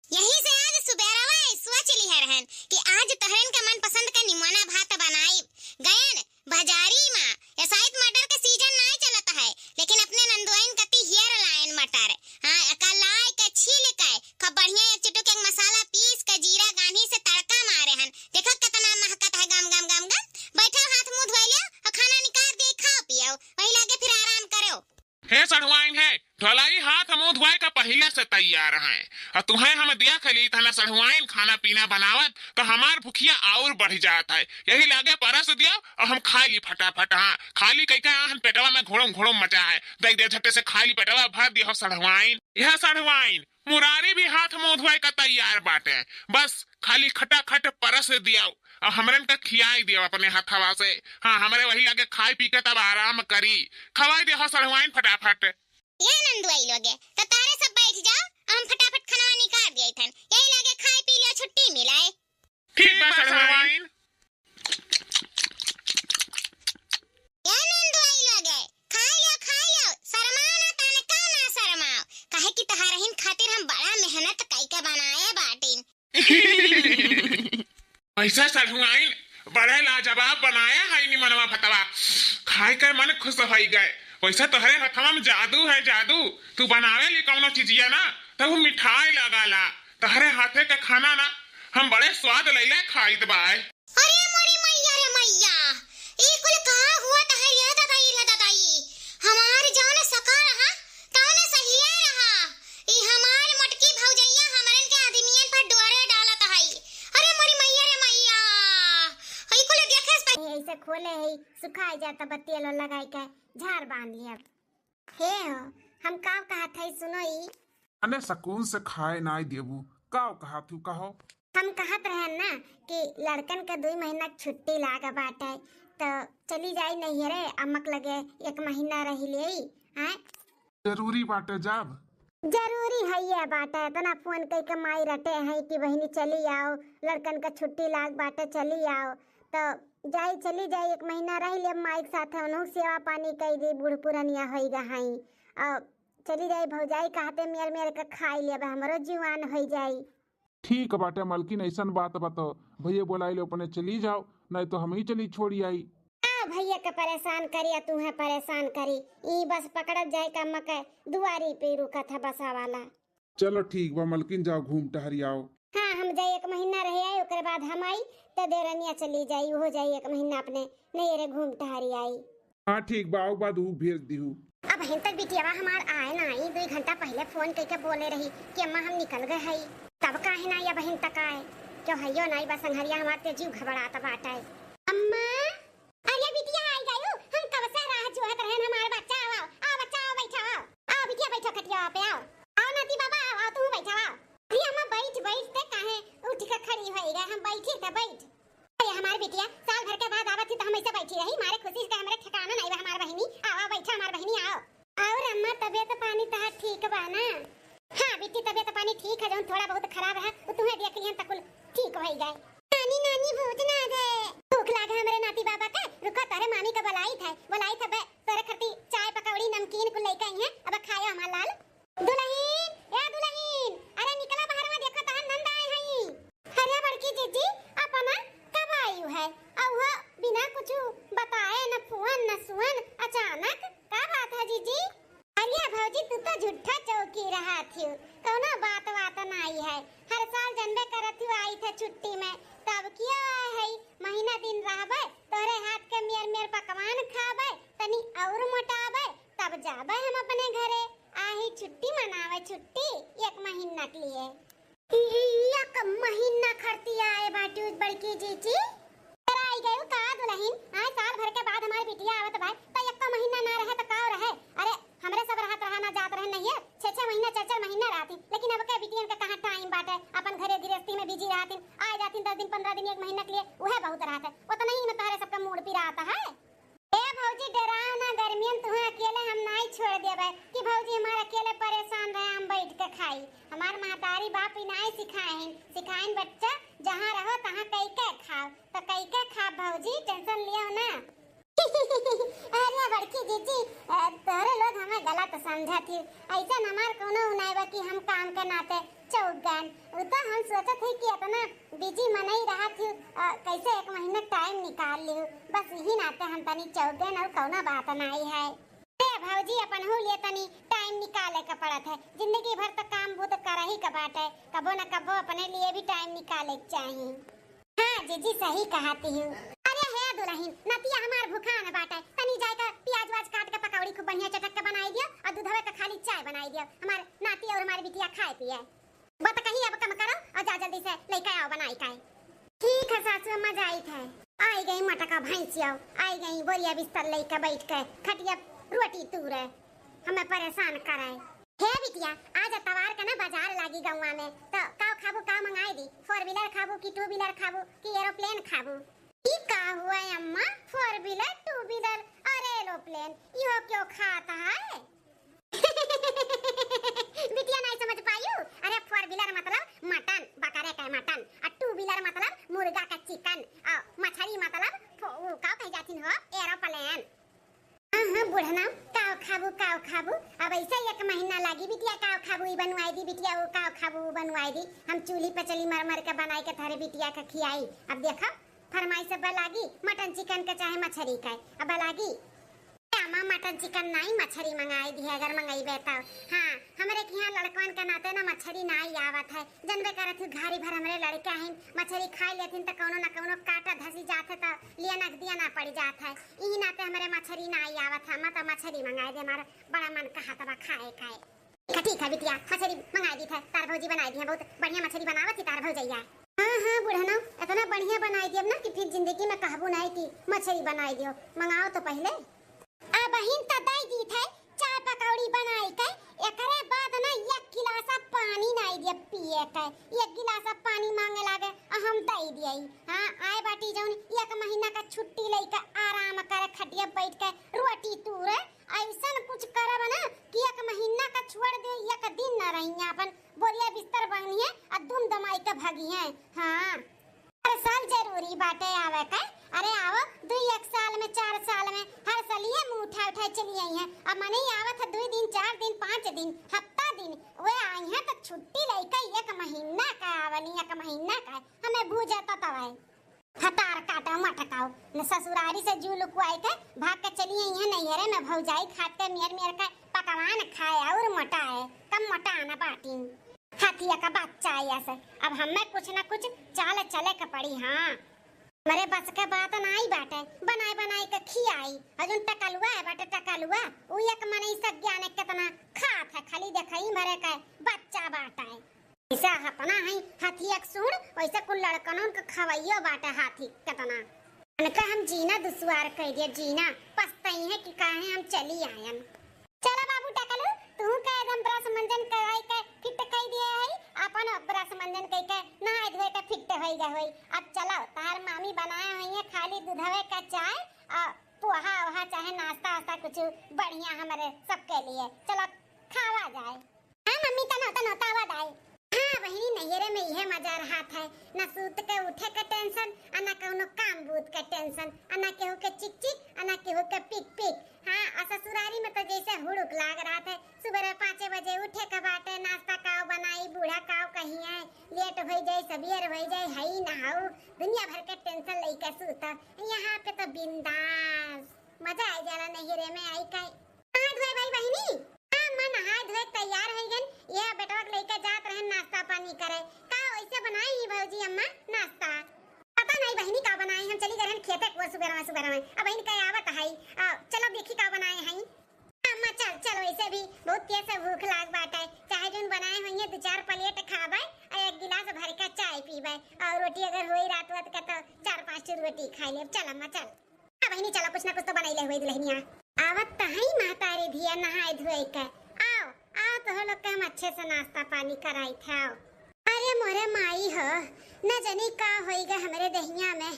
यही से आज सुबेरवा सोच ली है रहन कि आज तोहरन के मन पसंद के निमोना भात बनाई गयन बाजारी में। ये शायद मटर के सीजन नहीं चलता है लेकिन अपने नंदुआइन कति हियर लाइन मटर। हाँ का लाई के छील के खूब बढ़िया एक चुटुक एक मसाला पीस के जीरा गांधी से तड़का मारे हन। देखो कितना महकत है गम गम गम गम। बैठो हाथ मुंह धोई लियो और खाना निकाल दे खाओ पियो वही लागे फिर आराम करो। हे सरहुआई है ढोलाई हाथ मुंह धोए का पहले से तैयार है और तुम्हें हम दिया खली था ना सरहुआई खाना पीना बनावत तो हमार भूखिया और बढ़ जाता है। यही लागे परस दियो और हम खा ली फटाफट। हाँ खाली कई का पेटवा में घोड़म घोड़म मचा है देख दे झट्टे से खाली पेटवा भर दियो सरहुआई। यह सरहुआई मुरारी भी हाथ मुंह धोए का तैयार बाटे बस खाली खटाखट परस दियो और हमरन का खियाई दियो अपने हथवा से। हाँ हमारे वही लागे खाई पी के तब आराम करी खवाई दियो सरहुआई फटाफट। ये नंदुई लोगे तो तारे सब बैठ जाओ हम फटाफट खाना निकाल दिए थन यही लागे खाई पी लियो छुट्टी मिलाए। ठीक बा सरहुआई। ये नंदुई लोगे खा लियो शर्माओ ना ताने का ना शर्माओ काहे कि तहारहिन खातिर हम बड़ा मेहनत कई के बनाए बाटिन। ऐसा सरहुआई बड़े लाजवाब बनाया है नी मनवा फतवा खाई के मन खुश हो गए। वैसा तोहरे हथवा में जादू है जादू तू बनावे ली कौनो चीजिया ना तो वो मिठाई लगाला तोहरे हाथे का खाना ना हम बड़े स्वाद लैले खाइत बाय। अरे मोरी मैया रे मैया ई कुल का हुआ त है रे दादाई हमार जान सका रहा तौने सही रहा ई हमार मोटकी भौजैया हमरन के आदमियन पर डोरे डालत है। अरे मोरी मैया रे मैया ई कुल देखे ऐसे खोले है सुखाई जाता बत्ती लो लगाई के झाड़ बांध लिया। हे हो हम का कहा था सुनो ई अने सकून से खाए नाई देबू काव कहा तू कहो। हम कहत रहे ना कि लड़कन के 2 महीना छुट्टी लागा बाटे तो चली जाई नहीं रे अमक लगे 1 महीना रही ले हैं जरूरी बाटे जाब जरूरी है ये बाटे तना फोन कई के माई रटे है कि बहनी चली आओ लड़कन का छुट्टी लाग बाटे चली आओ तो जाई चली जाई 1 महीना रही ले माई के साथ उन्हों सेवा पानी कई दी बूढ़ पुरानिया होई गहाई और चली जाई भौजाई कहते मेर का खाई लेबे हमरो जीवान होई जाई। ठीक बाटे मलकिन ऐसा बात बतो भैया बोलाई ले अपने चली जाओ नहीं तो हम ही चली छोड़ी आई। भैया के परेशान करिया तू है परेशान करी ई बस पकड़त जाए का मके दुआरी पे रुका था बसा वाला। चलो ठीक बा मलकिन जाओ घूम टहरी आओ। हाँ हम जाए 1 महीना रहे आई ओकर बाद हम आई तो देरनिया चली जाई हो जाई 1 महीना अपने नहीं रे घूम टहरी आई। हाँ ठीक बा आओ बाद भेज दीहू। अब हिन तक बिटियावा हमार आए ना आई 2 घंटा पहले फोन करके बोले रही कि अम्मा हम निकल गए हई तब काहे ना या बहन तक आए क्यों हइयो नहीं बस संघरिया हमार ते जीव घबराता बाटे। अम्मा अरे बिटिया आई गयो हम कब से राह जोहत रहन हमार बच्चा आओ बच्चा आओ बैठो आओ बिटिया बैठो खटिया पे आओ नाती बाबा आओ तू बैठो आओ। अरे अम्मा बैठ ते काहे उठ के खड़ी होई गए हम बैठी त बैठ। अरे हमार बिटिया साल भर के बाद आवत थी तो हम ऐसे बैठी रही मारे खुशी से हमरे ठिकाना नहीं बा हमार बहनी आओ तबीयत पानी तहार ठीक बा ना? हाँ बेटी तबीयत पानी ठीक है, जौन थोड़ा बहुत खराब है वो तुम्हें देख लियन तकुल ठीक हो जाए। नानी नानी भूत ना दे, भूख लागे हमरे नाती बाबा के, रुको तारे मामी का बुलाई था बे तोरे खती चाय पकौड़ी नमकीन को लेके आई है, अब खायो हमार लाल। दुल्हन ए दुल्हन, अरे निकला बाहर में, देखो तहार नंद आए हई। अरे बड़की जीजी अपना कब आयु है? और वो बिना कुछ बताए न फोन न सुन, अचानक का बात है जीजी? अरे भौजी तू तो झूठा चौकी रहा थी, कौनो बात नहीं है। हर साल जनबे करत थी आई थे छुट्टी में, तब किया है महीना दिन रहबे, तोरे हाथ के मेर पकवान खाबे, तनी और मोटाबे, तब जाबे हम अपने घरे। आही छुट्टी मनावे, छुट्टी 1 महीना के लिए। 1 महीना खर्ची आए बाटू बड़की जीजी। आई गयो का दुल्हन, आज साल भर के बाद हमारी बिटिया आवत भाई, तो 1 महीना ना रहे तो का रहे? अरे हमरे सब रहत रहा ना जात रहे नहीं है, 6-6 महीना 4-4 महीना रहती, लेकिन अब के बिटियन का कहां टाइम बाटे, अपन घरे गृहस्थी में बिजी रहती, आ जाती 10 दिन 15 दिन 1 महीना के लिए, वह बहुत रहत है। वो तो नहीं में तोहरे सबका मूड पिराता है। ए भौजी डराओ ना, गर्मियन तुम्हें अकेले हम नहीं छोड़ देबे कि भौजी हमारे अकेले परेशान रहे, हम बैठ के खाई। हमार महतारी बाप ही नहीं सिखाइन बच्चा, जहां रहो तहां कई के खाओ, तो कई के खा भौजी, टेंशन लियो ना। अरे बड़की जीजी तोरे लोग हमें गलत समझत थी, ऐसा हमार कोनो उनाइबा कि हम काम के नाते चौक गए। वो तो हम सोचत थी कि इतना बिजी मनई रहा थी, कैसे 1 महीना टाइम निकाल लियो, बस यही नाते हम तनी चौक गए और कौनो बात नहीं है। ए भौजी अपन हो लिए तनी टाइम निकाले का पड़त है, जिंदगी भर तो काम भूत कर ही का बाटे, कबो न कबो अपने लिए भी टाइम निकाले चाहिए। हाँ जीजी सही कहती हूँ। अरे हे दुल्हन, नतिया हमार भूखा न बाटे, तनी जाए का प्याज वाज काट के पकौड़ी खूब बढ़िया चटक के बनाई दियो, और दूधवे का खाली चाय बनाई दियो, हमार नाती और हमारी बिटिया खाए पिए। बत कहीं अब कम करो और जा जल्दी से लेके आओ बनाई का। ठीक है सासू अम्मा जाई थे, आई गई मटका भैंसिया, आई गई बोरिया बिस्तर लेके बैठ के खटिया रोटी तूरे हमें परेशान कराए। हे बिटिया आज तवार का ना बाजार लागी गौवा में, तो का खाबू का मंगाई दी, 4 व्हीलर खाबू कि 2 व्हीलर खाबू कि एरोप्लेन खाबू? ई का हुआ अम्मा, 4 व्हीलर 2 व्हीलर और एरोप्लेन, यो क्यों खाता है? बिटिया नहीं समझ पायू? अरे 4 व्हीलर मतलब मटन, बकरे का मटन, और 2 व्हीलर मतलब मुर्गा का चिकन, और मछली मतलब का कह जाती हो एरोप्लेन। हाँ बुढ़ना काव खाबू, अब ऐसा 1 महीना लागी बिटिया, काव खाबू ही बनवाई दी बिटिया, वो काव खाबू बनवाई दी, हम चूल्ही पे चली मर के बनाई के थारे बिटिया का खियाई। अब देखा फरमाइश से बलागी मटन चिकन के चाहे मछली का, अब बलागी अम्मा मटन चिकन नहीं मछली मंगाई दी है, अगर मंगाई बेता। हाँ हमारे यहाँ लड़कन के नाते ना मछली नहीं आवत है, जनबे करत हूँ घारी भर हमारे लड़के हैं मछली खाई लेथिन तो कौनो ना कौनो काटा धसी जाते तो लिया नक दिया ना पड़ जाता है, यही नाते हमारे मछली नहीं आवत है, मत मछली मंगाई दे, हमारा बड़ा मन कहा तब खाए। ठीक है बिटिया मछली मंगाई दी थे, तार भौजी बनाई दी है, बहुत बढ़िया मछली बनावत थी तार भौजैया। हाँ बुढ़ना इतना बढ़िया बनाई दी अब ना कि फिर जिंदगी में कहबू नहीं कि मछली बनाई दियो, मंगाओ तो पहले। बहिन तो दई दी थे चाय पकौड़ी बनाई के, एकरे बाद ना 1 गिलास पानी नहीं दिए पिए के, 1 गिलास पानी मांगे लागे हम दई दिए। हाँ आए बाटी जौन 1 महीना का छुट्टी लेके आराम करे खटिया बैठ के रोटी तूरे, ऐसा कुछ करब ना कि 1 महीना का छोड़ दे, 1 दिन न रही अपन बोरिया बिस्तर बनिए और दुम दमाई के भागिए। हाँ हर साल जरूरी बाटे आवे के, अरे आओ 2-1 साल में 4 साल में हर साल ये मुंह उठा चली आई है, अब मने आवत है 2 दिन 4 दिन 5 दिन हफ्ता दिन वे आई है तो छुट्टी लेके 1 महीना का आवनी, 1 महीना का हमें भूजता तवाए हतार काटा मटकाओ न ससुरारी से जू लुकवाई के भाग के चली आई है नैहरे में भौजाई खाते मेर के पकवान खाए और मोटा है, कम मोटा आना बाटी हाथिया का बच्चा ऐसे। अब हमें कुछ न कुछ चाल चले के पड़ी। हाँ मेरे बस के बात नहीं बाटे, बनाई के खियाई, अजुन टकलुआ है बाटे टकलुआ, उ 1 मने सब ज्ञान कितना खात है, खाली देखई मरे के बच्चा बाटा है, ऐसा अपना है हाथिया के सुन वैसे कुल लड़कनों के खवैयो बाटे हाथी कितना अनका हम जीना दुश्वार कह दिया, जीना पछताई है कि काहे हम चली आयन। चला बाबू टकलू तू का एकदम ब्रश मंजन कराई के फिट कई दिए है, अपन ब्रश मंजन कई के नहाए धोए के फिट होई गए होई। अब चलो तार मामी बनाए हुई है खाली दूधवे का चाय और पोहा वहा चाहे नाश्ता वास्ता कुछ बढ़िया हमारे सबके लिए। चलो खावा जाए। हाँ मम्मी तनो तनो तावा दाई। हाँ बहिनी नैहरे में यह मजा रहा था, ना सूत के उठे के टेंशन, ना कोनो काम बूत के टेंशन, ना केहू के चिक चिक, ना केहू के पिक पिक। हाँ और ससुरारी में तो जैसे हुड़ुक लाग रहा था, सुबह 5 बजे उठे के बाटे नाश्ता काव बनाई, बूढ़ा काव कहीं है, लेट हो जाए सवेर हो जाए, हई नहाऊ, दुनिया भर के टेंशन लेके सूता। यहाँ पे तो बिंदास मजा आ जाला नैहरे में आई का। नहाए धोए भाई बहिनी? हाँ मैं नहाए धोए तैयार हो गन, यह बेटवा लेके जात रहे नाश्ता पानी करे। का वैसे बनाई ही भौजी अम्मा नाश्ता? पता नहीं बहिनी का बनाए, हम चली गए खेते को सुबह में। अब बहिनी का आवत है, चलो देखी का बनाए हैं। अम्मा चल चल, वैसे भी बहुत तेज से भूख लाग बाटे, चाहे जोन बनाए होइए 2-4 प्लेट खाबे और 1 गिलास भर के चाय पीबे, और रोटी अगर होई रात वात का तो 4-5 रोटी खा ले। चल अम्मा चल। बहिनी चलो कुछ ना कुछ तो बनाई ले हुई दुल्हनिया। आवत तो है महतारी धिया नहाए धोए के। आओ आओ तो लोग के हम अच्छे से नाश्ता पानी कराई थे। आओ। अरे मोरे माई हो, न जानी का होइगा हमरे दहिया में।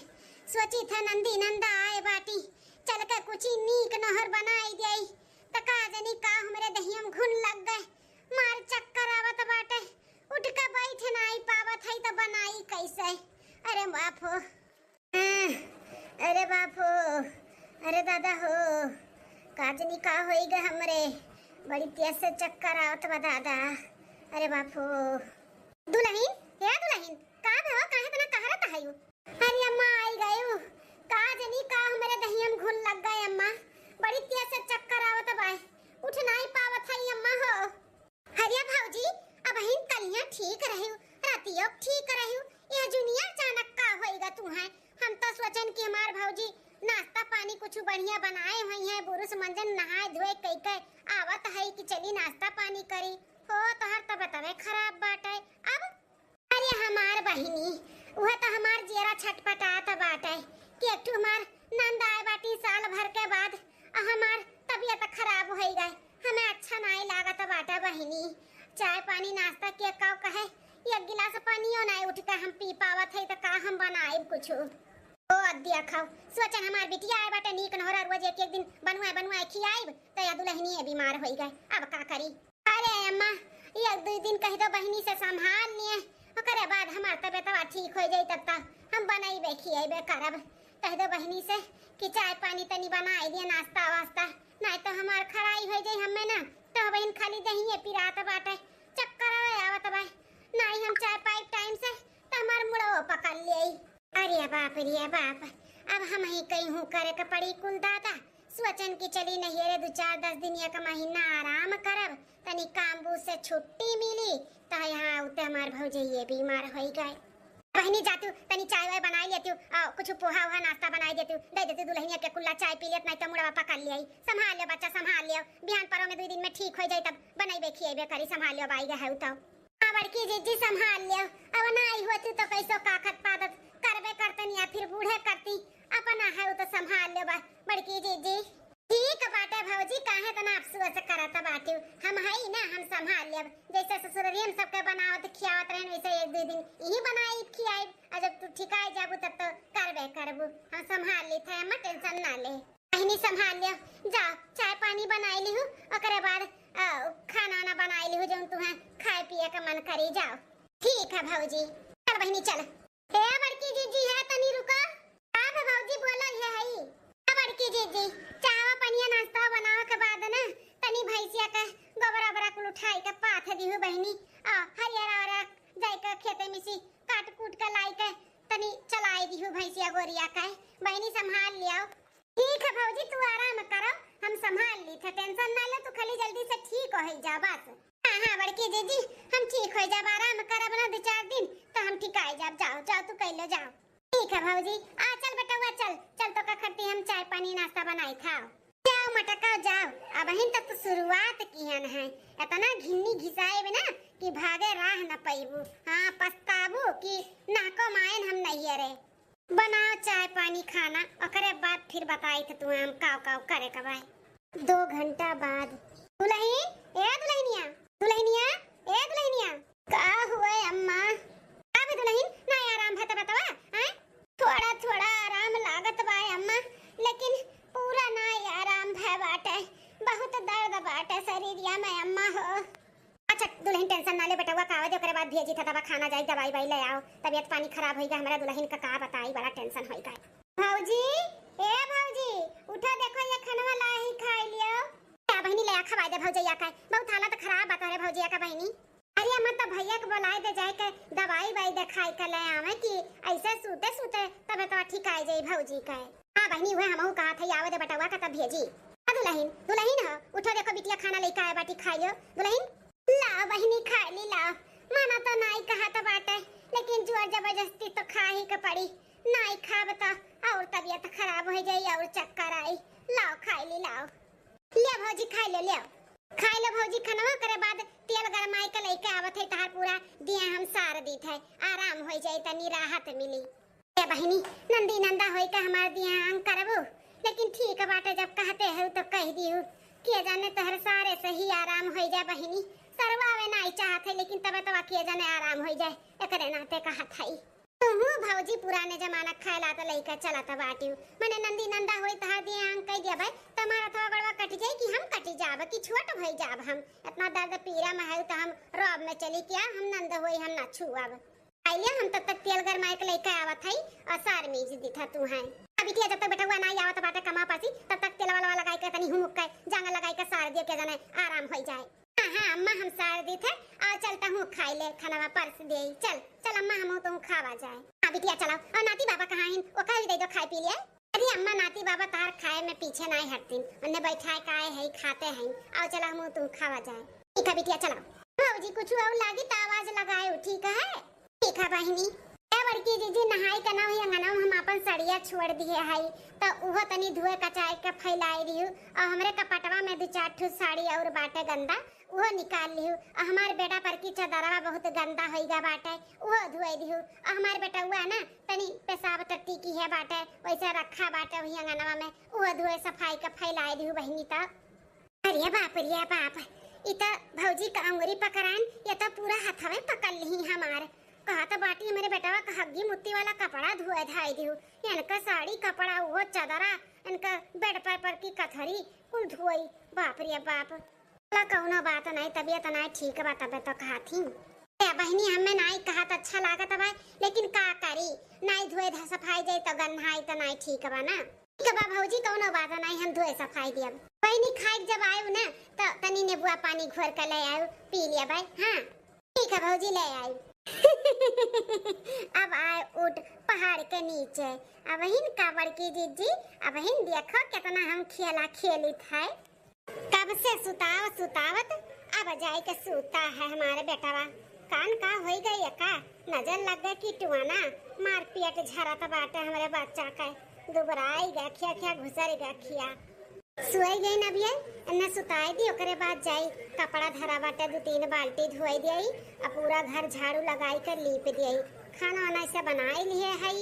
सोची था नंदी नंदा आए बाटी, चल के कुछ नीक नहर बनाई देई, तका जानी का हमरे दहिया में घुन लग गए, मार चक्कर आवत बाटे, उठ के बैठ नहीं पावत है तो बनाई कैसे। अरे बाप हो, अरे बाप हो, अरे दादा हो, काजनी का होइगा हमरे, बड़ी तेज से चक्कर आवत बा दादा। अरे बाप हो। दुल्हन हे दुल्हन का भो काहे तना कहरत हयू? अरे अम्मा आई गयो, का जनी का हमरे दहिया में घुन लग गए अम्मा, बड़ी तेज से चक्कर आवत बा, उठ नहीं पावत है अम्मा हो। हरिया भौजी अब हिन कलिया ठीक रहियो, रातियो ठीक रहियो, ये दुनिया अचानक का होइगा तू है? हम तो सोचन कि हमार भौजी नाश्ता पानी कुछ बढ़िया बनाए हुई है, बुरुस मंजन नहाए धोए कई के आवत है कि चली नाश्ता पानी करी हो, तो हर तब तबे खराब बाटे। अब अरे हमार बहिनी वह तो हमार जेरा छटपटात बाटे कि एक हमार नंद आए बाटी साल भर के बाद, हमार तबीयत खराब हो गई, हमें अच्छा नहीं लागत बाटा बहिनी। चाय पानी नाश्ता के काव कहे 1 गिलास पानियो नहीं उठ के हम पी पावत है, तो का हम बनाए कुछ ओ अद्दिया खाओ। सोचन हमार बिटिया आए बाटे नीक नहरा, रोज एक दिन बनवाए खियाइब, तो या दुल्हनी बीमार हो गए, अब का करी? अरे अम्मा 1-2 दिन कह दो बहिनी से संभाल लिए, ओकरे बाद हमार तबीयत ठीक हो जाई, तब तक हम बनाइबे खियाइबे करब। कह दो बहिनी से कि चाय पानी तनी बनाई दिए नाश्ता वास्ता, नहीं तो हमार खराई हो जाई हमें ना, तो बहिन खाली दहिए पिरात बाटे, चक्कर आवत बा, नहीं हम चाय पाई टाइम से तो हमार मुड़ो पकड़ ले। अरे बाप रे बाप, अब हम ही कहीं हूँ करे के पड़ी कुल दादा। सोचन की चली नहिरे 2-4-10 दिन का महीना आराम करब, तनी काम बूझ से छुट्टी मिली, तो यहाँ उते हमार भौजी ये बीमार हो गए। बहनी जातू तनी चाय वाय बनाई लेती हूँ, कुछ पोहा वहा नाश्ता बनाई देती हूँ, दे देती दुल्हनिया के कुल्ला चाय पी लेत, नहीं तो मुड़वा पकड़ लिया। संभाल लियो बच्चा संभाल लियो, बिहान परो में 2 दिन में ठीक हो जाए तब बनाइबे खिएबे करी, संभाल लियो बाई है तो। बड़की जीजी संभाल लियो, अब नहीं होती तो कैसो काखत पादत करबे करतन या फिर बूढ़े करती, अपना है तो संभाल लियो बड़की जीजी। ठीक बाटे भौजी, काहे तना अफसोस करत बाटी, हम हई ना हम संभाल लेब, जैसे ससुररी हम सबके बनावत खियावत रहन वैसे 1-2 दिन यही बनाई खियाई, और जब तू ठिकाई जाबू तब तो करबे करबू, हम संभाल ली थे, हम टेंशन ना ले। बहनी संभाल लियो, जाओ चाय पानी बनाई ली हूँ, ओकरे बाद खाना ना बनाई ली हूँ, जो तुम्हें खाए पिए का मन करी, जाओ। ठीक है भौजी, चल बहनी चल। हे बड़की जीजी है तनी रुको, आप भौजी बोलो ये हई बड़की जीजी, चावा पनिया नाश्ता बनावे के बाद ना तनी भैंसिया के गोबरा बरा कुल उठाई के पाथ दिहु बहनी, हरियर और जाई के खेते में सी काट कूट के लाई के तनी चलाई दिहु भैंसिया गोरिया के, बहनी संभाल लियो। ठीक है भौजी तू आराम करो, हम संभाल ली थे, टेंशन ना ले, तू खाली जल्दी से ठीक हो जा बस। हां बड़की जीजी हम ठीक हो जाब, आराम करब ना 2-4 दिन तो हम ठीक आ जाब, जाओ जाओ तू कइलो जाओ। ठीक है भौजी, आ चल बेटा चल चल तो का खट्टी हम चाय पानी नाश्ता बनाई खाओ, जाओ मटका जाओ। अब हिन तक तो शुरुआत किहन है, इतना घिन्नी घिसाए बिना कि भागे राह न पैबू, हां पछताबू कि नाको मायन हम नहीं रे। बनाओ चाय पानी खाना, ओकरे बाद फिर बताई थे तू हम काव काव करे का भाई। 2 घंटा बाद दुल्हन ए दुल्हनिया दुल्हनिया ए दुल्हनिया का हुए अम्मा? अब दुल्हन ना आराम है तो बतावा, हैं थोड़ा थोड़ा आराम लागत बा अम्मा, लेकिन पूरा दिया मैं अम्मा हो। अच्छा दुल्हन टेंशन ना ले बेटा, का आवे दे ओकरे बाद भेजी था दवा खाना जाई, दवाई वाई ले आओ, तबीयत पानी खराब होई गा हमरा दुल्हन का बताई, बड़ा टेंशन होई गा। भौजी ए भौजी उठो, देखो ये खाना लाही खाई लियो। क्या बहनी ले आ खवाई दे भौजैया का, बहुत हालत खराब बात है भौजैया का बहनी। अरे अम्मा तो भैया को बुलाए दे जाए के दवाई वाई दिखाई के ले आवे कि ऐसे सूते सूते तबे तो ठीक आ जाई भौजी का। हां बहनी हुए हमहू कहा था आवे दे बेटा का तब भेजी। दुल्हन दुल्हन हो उठो, देखो बिटिया खाना लेके आए बाटी खाइयो। दुल्हन लाओ बहनी खा ली लाओ, माना तो नहीं कहा तो बाटे लेकिन जोर जबरदस्ती तो खा ही के पड़ी, नहीं खाब तो और तबीयत खराब हो जाई और चक्कर आई। लाओ खा ली लाओ, ले भौजी खा ले खाई लो भौजी खाना करे बाद तेल गरमाई के लेके आवत है तहार पूरा दिया हम सार दी थे, आराम हो जाए तनी राहत मिली। ए बहनी नंदी नंदा होई के हमार दिया अंग करबो, लेकिन ठीक बाटे जब कहते हो तो कह दियो, के जाने तहर सारे सही आराम हो जाए बहनी। सरवावे नहीं चाहत है लेकिन तब तो के जाने आराम हो जाए, एकरे नाते कहत है। तुहू भौजी पुराने जमाना खायला तो लइका चलत बाटी, मने नंदी नंदा होई तहार दिया अंग कह दिया भाई तुम्हारा तो गड़वा कट जाए कि हम कटी जाब कि छोट भई जाब, हम इतना दर्द पीरा में है तो हम रोब में चली क्या, हम नंद होई हम ना छुआब। आइले हम तब तक तेल गरमाए के लेके आवत है और सार मीज दिथा तू है। अभी ठीक जब तक बेटा हुआ नहीं आवत बाटे कमा पासी तब तक तेल वाला लगाई के तनी हुमुक के जांग लगाई के सार दिए के जाने आराम हो जाए। हां अम्मा हम सार दी थे आ चलता हूं खाई ले खाना में परस दे, चल चल अम्मा हम तो खावा जाए। हां बिटिया चलो, और नाती बाबा कहां हैं, ओ कह दे दो खाई पी लिए। अरे अम्मा नाती बाबा तार खाए में पीछे नहीं हटतीन, उन्हें बैठाए काए है खाते हैं, आओ चला हम तुम खावा जाए। ठीक है बिटिया चलो। भौजी कुछ और लागी तो आवाज लगाए, ठीक है ठीक है बहनी। बड़की जीजी नहाई के ना हुई अंगना हम अपन सड़िया छोड़ दिए है तो उहो तनी धुए कचाए के फैलाई दियो, और हमरे कपटवा में दो चार ठो साड़ी और बाटे गंदा उहो निकाल लियो, और हमार बेटा पर की चदरवा बहुत गंदा होइगा बाटे उहो धुए दियो, और हमार बेटा हुआ ना तनी पेशाब टट्टी की है बाटे वैसे रखा बाटे वही अंगनवा में उहो धुए सफाई के फैलाई दियो बहनी। तो अरे बाप इता भौजी का अंगुरी पकड़ान ये तो पूरा हथवे पकड़ ली हमार। कहा तो बाटी मेरे बेटा का हग्गी मुत्ती वाला कपड़ा धुए धाई दियो, इनका साड़ी कपड़ा वो चदरा इनका बेड पर की कथरी कुल धुई। बाप रे बाप कौनो बात नहीं, तबीयत नहीं ठीक बा तबे तो कहा थी बहनी हमें नहीं कहा तो अच्छा लागत भाई, लेकिन का करी नहीं धुए सफाई जाए तो गन्हाई तो नहीं ठीक बा ना। ठीक बा भौजी कौनो बात नहीं, हम धुए सफाई दिया बहनी खाई जब आयो ना तो तनी नींबुआ पानी घोर के ले आयो पी लिया भाई। हाँ ठीक है भौजी ले आयो। अब आए उठ पहाड़ के नीचे, अब हिन का बड़की जीजी अब हिन देखो कितना हम खेला खेली थे, कब से सुतावत अब जाए के सूता है हमारे बेटावा। कान का हो गई का नजर लग गई कि टुआना मार पियट झरत बाटे हमारे बच्चा का, दुबराई गया खिया घुसर गया खिया सुई गई ना भैया इन्हें सुताई दी, ओकरे बाद जाई कपड़ा धरा बाटे 2-3 बाल्टी धोई दियई, अब पूरा घर झाड़ू लगाई कर लीप दियई, खाना वाना से बनाए लिए है।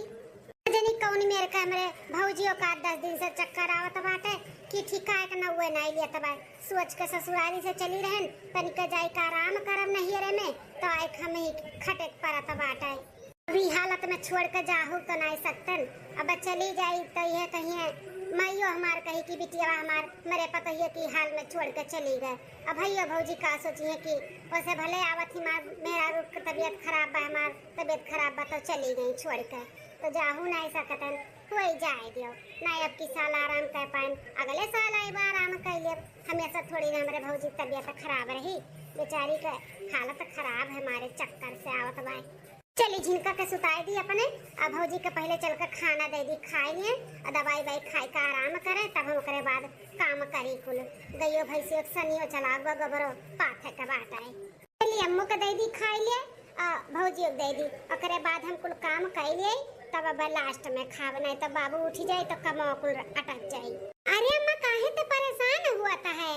जनी कौन मेरे का मेरे भौजियों का 10 दिन से चक्कर आवत बाटे कि ठीका है ना हुए नहीं लिया तब सोच के ससुरारी से चली रहन तनिक जाई का आराम करब नहीं रे में तो आए हम ही खटक परत बाटे। अभी हालत में छोड़ के जाहू तो नहीं सकतन, अब चली जाई तो यह कहिए माइयो हमार कही कि बिटिया हमार मेरे पता ही कि हाल में छोड़ के चली गए। अब भैया भौजी का सोचिए कि वैसे भले आवत ही मेरा रूप तबीयत खराब बा, हमार तबीयत खराब बा तो चली गई छोड़ के, तो जाहू नहीं सकतन कोई जाए दियो नहीं, अब की साल आराम कर पाए अगले साल आए बार आराम कर लियो, हमेशा थोड़ी ना हमारे भौजी तबीयत खराब रही, बेचारी का हालत खराब है हमारे चक्कर से आवत बाई। चली झिनका के सुताई दी अपने, अब भौजी के पहले चलकर खाना दे दी खाई लिए, दवाई वाई खाई का आराम करे तब हम करे बाद काम करी कुल गयो भैंसियो सनियो चला गोबरो पाथे के बाटा है। चलिए अम्मू के दे दी खाई लिए, भौजी दे दी, ओकरे बाद हम कुल काम कर लिए तब अब लास्ट में खाव नहीं तो बाबू उठ जाए तो कमो कुल अटक जाए। अरे अम्मा काहे तो परेशान हुआ था है,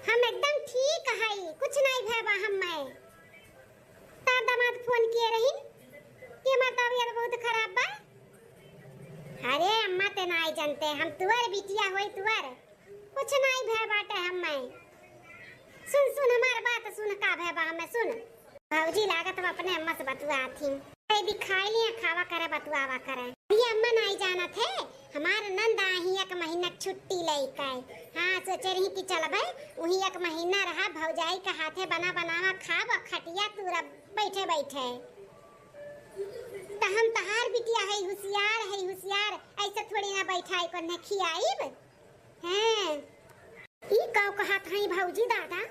हम एकदम ठीक है कुछ नहीं भेबा हमें। दामाद फोन किए रही कि हमार तबीयत बहुत खराब बा। अरे अम्मा ते नहीं जानते हम तुअर बिटिया होई तुअर कुछ नहीं भे बाटे हमें। सुन हमार बात सुन का भे बा हमें सुन। भौजी लागत हम अपने अम्मा से बतुआ थी, ए भी खाई लिए खावा करे बतुआवा करे। ये अम्मा नहीं जाना थे हमार नंद ही एक महीना छुट्टी लेके हाँ सोचे रही कि चलबे वही एक महीना रहा भौजाई के हाथे बना बनावा खाब खटिया तूरा बैठे बैठे तो हम तहार बिटिया है होशियार ऐसे थोड़ी ना बैठाई को न खियाईब हैं ई कौ कहत हई भौजी दादा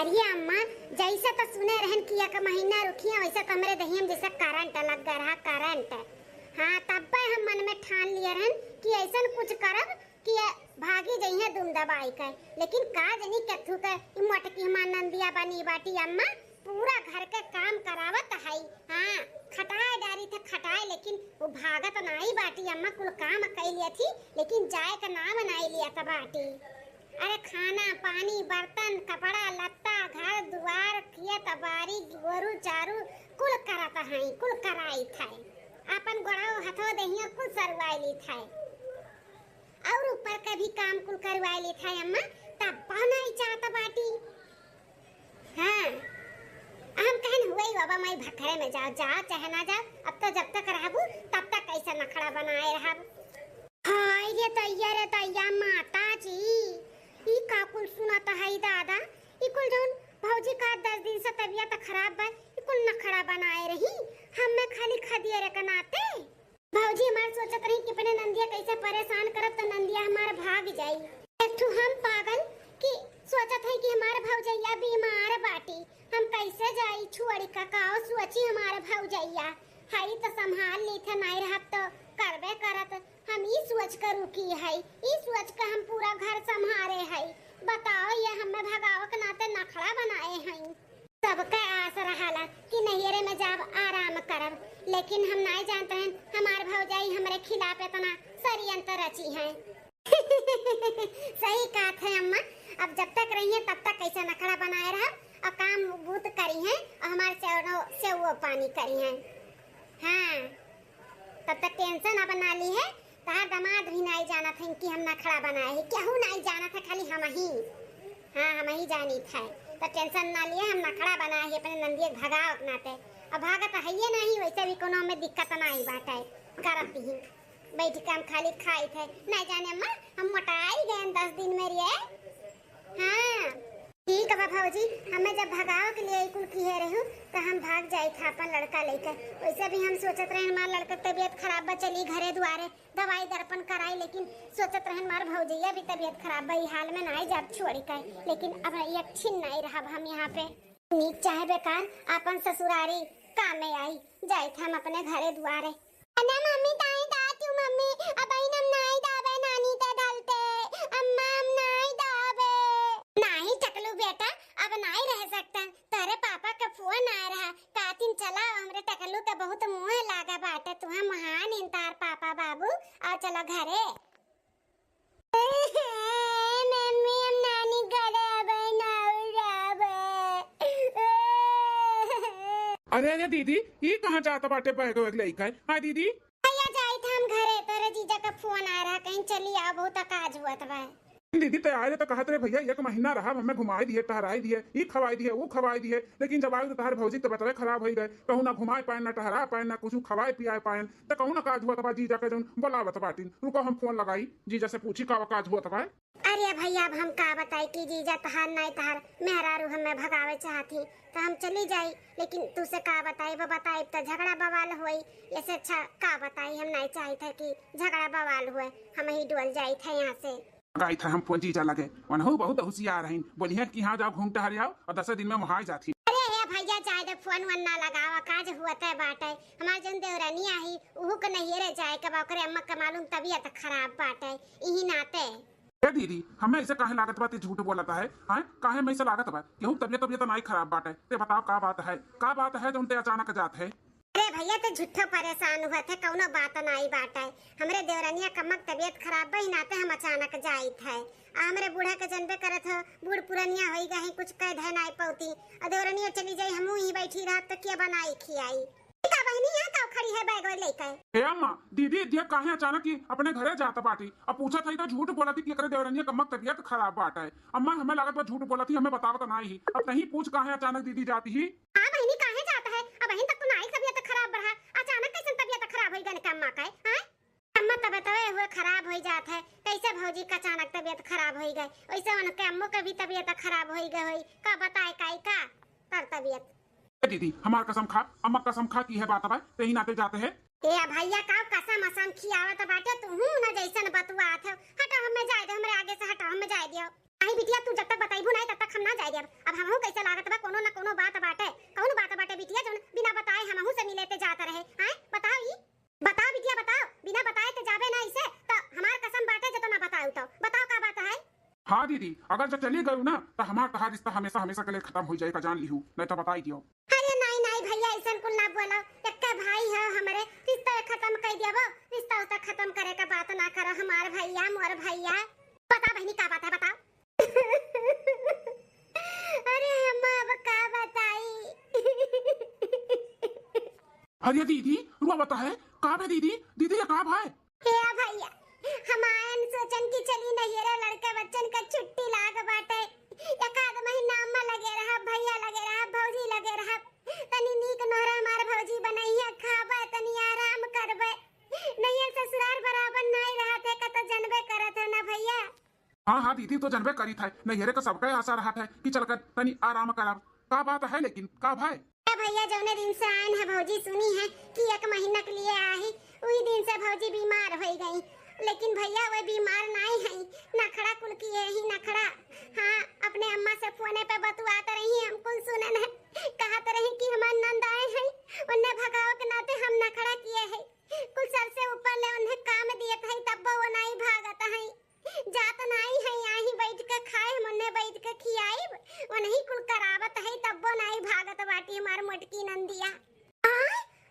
अरे अम्मा जैसे तो सुने रहन कि एक महीना रुकिया वैसे तो हमरे दहियम जैसे करंट लग रहा करंट हाँ तब हम मन में ठान लिया रहन कि ऐसा कुछ करब कि भागी जइहे दुम दबाई के लेकिन का जनी कथु के मोटकी मां नंदिया बनी बाटी अम्मा पूरा घर के काम करावत हई हाँ खटाए डारी थे खटाए लेकिन वो भागत नहीं बाटी अम्मा कुल काम कैलिया थी लेकिन जाए का नाम नहीं लिया था बाटी अरे खाना पानी बर्तन कपड़ा लत्ता घर द्वार खेत बाड़ी गोरु चारू कुल करत हई कुल कराई था अपन गोड़ाओ हथो दहियो कुल सरवाई ली था और ऊपर का भी काम कुल करवाई ली था अम्मा तब नहीं चाहता बाटी हाँ हम कहन हुए बाबा मैं भखरे में जाओ चाहे ना जाओ अब तो जब तक रहबू तब तक कैसा नखड़ा बनाए रहब हाय ये तैया माता जी ई का कुल सुनाता है दादा ई कुल जोन भौजी का 10 दिन से तबीयत खराब बा ई कुल नखड़ा बनाए रही हम में खाली खदिए रे कनाते भौजी हमार सोचत रही कि अपने नंदिया कैसे परेशान करब तो नंदिया हमार भाग जाई एक ठू हम पागल कि सोचत है कि हमार भौजैया बीमार बाटी हम कैसे जाई छुअड़ी का काओ सोची हमार भौजैया हई तो संभाल ली थे नहीं रहत तो करबे करत हम ई सोच कर रुकी है ई सोच कर हम पूरा घर संभाले है बताओ ये हमें भगाव के नाते नखड़ा बनाए हैं सबका आस रहाला कि नैहरे में जाब आराम करब लेकिन हम नहीं जानते हैं हमार भौजाई हमरे खिलाफ इतना षड्यंत्र रची है सही बात है अम्मा अब जब तक रही है तब तक कैसे नखड़ा बनाए रहा और काम बूत करी है और हमारे चौरों से वो पानी करी है हाँ तब तक टेंशन अब बना ली है तार दामाद भी नहीं जाना था कि हम नखड़ा बनाए क्या हूँ नहीं जाना था खाली हम ही जानी था तो टेंशन ना लिए हम नखड़ा बनाए है अपने नंदिया भगाओ अपनाते अब भागत है ये नहीं वैसे भी कोनो में दिक्कत नहीं बात है करती ही बैठ के हम खाली खाई थे नहीं जाने अम्मा हम मोटाई गए 10 दिन में रिए हाँ ठीक है भौजी हमें जब भगाओ के लिए कुल किए रहूं तो हम भाग जाए था अपन लड़का लेकर वैसे भी हम सोचत रहे हमार लड़का तबीयत खराब बा चली घरे दुआरे दवाई दर्पण कराई लेकिन सोचत रहे हमार भौजैया भी तबीयत खराब बा हाल में नहीं जाब छोड़ी के लेकिन अब एक छिन नहीं रहा हम यहाँ पे नीक चाहे बेकार अपन ससुरारी काम में आई जाए थे हम अपने घरे दुआरे अना मम्मी ताई दातू मम्मी अब हम नहीं दाबे नानी ते डालते अम्मा हम नहीं दाबे नहीं टकलू बेटा अब नहीं रह सकता तेरे पापा का फोन आ रहा कातिन चला हमरे टकलू का बहुत मुंह लागा बाटे तुहा महान इंतार पापा बाबू आ चलो घरे मम्मी हम नानी घरे अब नहीं जाबे अरे दीदी ये कहाँ जाता बाटे बैग वैग लेके हाँ दीदी भैया जाई था हम घरे तोरे जीजा का फोन आ रहा कहीं चली आ बहुत काज हुआ था दीदी तैयार तो कहते रहे भैया एक महीना रहा हमें घुमाई दिए टहराई दिए ई खवाई दिए वो खवाई दिए लेकिन जब आए तो तार भौजी तो बतवे खराब हो गए कहूँ ना घुमाए पाए ना टहरा पाए ना कुछ खवाए पियाए पाए तो कहूँ ना काज हुआ था जीजा के जो बोलावत बाटी रुको हम फोन लगाई जीजा से पूछी का काज हुआ था अरे भैया अब हम का बताई कि जीजा तहार नहीं तहार मेहरारू हमें भगावे चाहती तो हम चली जाई लेकिन तुसे का बताई वो बताई तो झगड़ा बवाल हुई ऐसे अच्छा का बताई हम नहीं चाहते थे कि झगड़ा बवाल हुए हम ही डोल जाई थे यहाँ से गई था हम फोन जीजा लगे वनहु बहुत होशियार रही बोलिए कि यहाँ जाओ घूम टहर आओ और 10 दिन में वहाँ जाती अरे हे भैया जाए दे फोन वन ना लगावा काज हुआ था बाटे हमार जन देवरानी आई उहु के नहीं रे जाए के बाकरे अम्मा के मालूम तबीयत खराब बाटे यही नाते दीदी हमें ऐसे काहे लागत बात झूठ बोलता है हाँ काहे में ऐसे लागत बा केहू तबीयत नहीं खराब बाटे ते बताओ का बात है जो उनते अचानक जात है अरे भैया तो झूठो परेशान हुआ थे कौनो बात नहीं बात है हमरे देवरानिया कमक तबीयत खराब बही नाते हम अचानक जाई थे हमरे बूढ़ा के जनबे करत हो बूढ़ पुरानिया होई गई कुछ कह धै नहीं पौती देवरानिया चली जाई हमू ही बैठी रहत तो क्या बनाई खियाई का बहनी यहाँ का खड़ी है बैग लेकर हे अम्मा दीदी दिया काहे अचानक ही अपने घरे जाता बाटी अब पूछा था तो झूठ बोला थी कि एकरे देवरानिया कमक तबीयत खराब बाटा है अम्मा हमें लागत बा झूठ बोला थी हमें बताओ तो नहीं अब नहीं पूछ काहे अचानक दीदी जाती ही हां बहनी काहे जाता है अब बहन तक तो नहीं तबीयत खराब बढ़ा अचानक कैसे तबीयत खराब होई गन के अम्मा का हां अम्मा तबीयत हुए खराब हो जात है। कैसे भौजी का अचानक तबीयत खराब हो गई, वैसे उनके अम्मू के भी तबीयत खराब हो गई होई। का बताए काई का कर तबीयत। दीदी हमार कसम खा, अम्मा कसम खा की है बात अब ते ही नाते जाते है। ए भैया का कसम असम खियावत बाटे तू न जैसन बतुआत है। हटा हमें जाए दे, हमरे आगे से हटा हमें जाए दियो। आई बिटिया तू जब तक बताइबू नहीं तब तक हम ना जाए देब। अब हमहू कैसे लागत बा कोनो न कोनो बात बाटे, कौन बात बाटे बिटिया जोन बिना बताए हमहू से मिलेते जात रहे। हैं बताओ ई बताओ बिटिया बताओ, बिना बताए ते जाबे ना ऐसे तो हमार कसम बाटे जे तो ना बताऊ तो बताओ का बात है। हाँ दीदी अगर जब चली गई ना तो हमार तहार रिश्ता हमेशा हमेशा के लिए खत्म हो जाएगा, जान लीहू नहीं तो बताई दियो। अरे नहीं नहीं भैया ऐसा कुल ना बोलो, एक भाई है हमरे रिश्ता खत्म कर दियो। रिश्ता उस्ता खत्म करे का बात ना करो, हमार भैया मोर भैया। बता बहनी का बात है बताओ। अरे हम अब का बताई। अरे दीदी रुआ बता है का है दीदी, दीदी ये का है? हे भैया हमायन सोचन की चली नहीं रे लड़का बच्चन का छुट्टी लाग बाटे। एक आध महीना अम्मा लगे रहा, भैया लगे रहा, भौजी लगे रहा। तनी नीक नोरा हमार भौजी बनैया खाबा, तनी आराम करबे। नहीं ससुराल बराबर नहीं रहते का तो जनबे करत है ना भैया। हाँ हाँ दीदी तो जनबे करी था नहीं का सबका आशा रहा था कि चल कर तनी आराम करब। का बात है लेकिन का भाई? भैया जौने दिन से आयन है भौजी सुनी है कि एक महीना के लिए आई, उसी दिन से भौजी बीमार हो गई। लेकिन भैया वो बीमार नहीं है, नखड़ा कुल की यही नखड़ा। हाँ अपने अम्मा से फोने पे बतुआत रही, हम कुल सुनन है। कहत रही कि हमार नंद आए हैं, उन्हें भगाओ के नाते हम नखड़ा किए हैं। कुल सबसे ऊपर ले उन्हें काम दिए थे तब वो नहीं भागत है। जात नहीं है यहीं बैठ के खाए, हम उन्हें बैठ के खियाइब, वो नहीं कुल करावत है तब वो नहीं भागत बाटी हमार मोटकी नंदिया।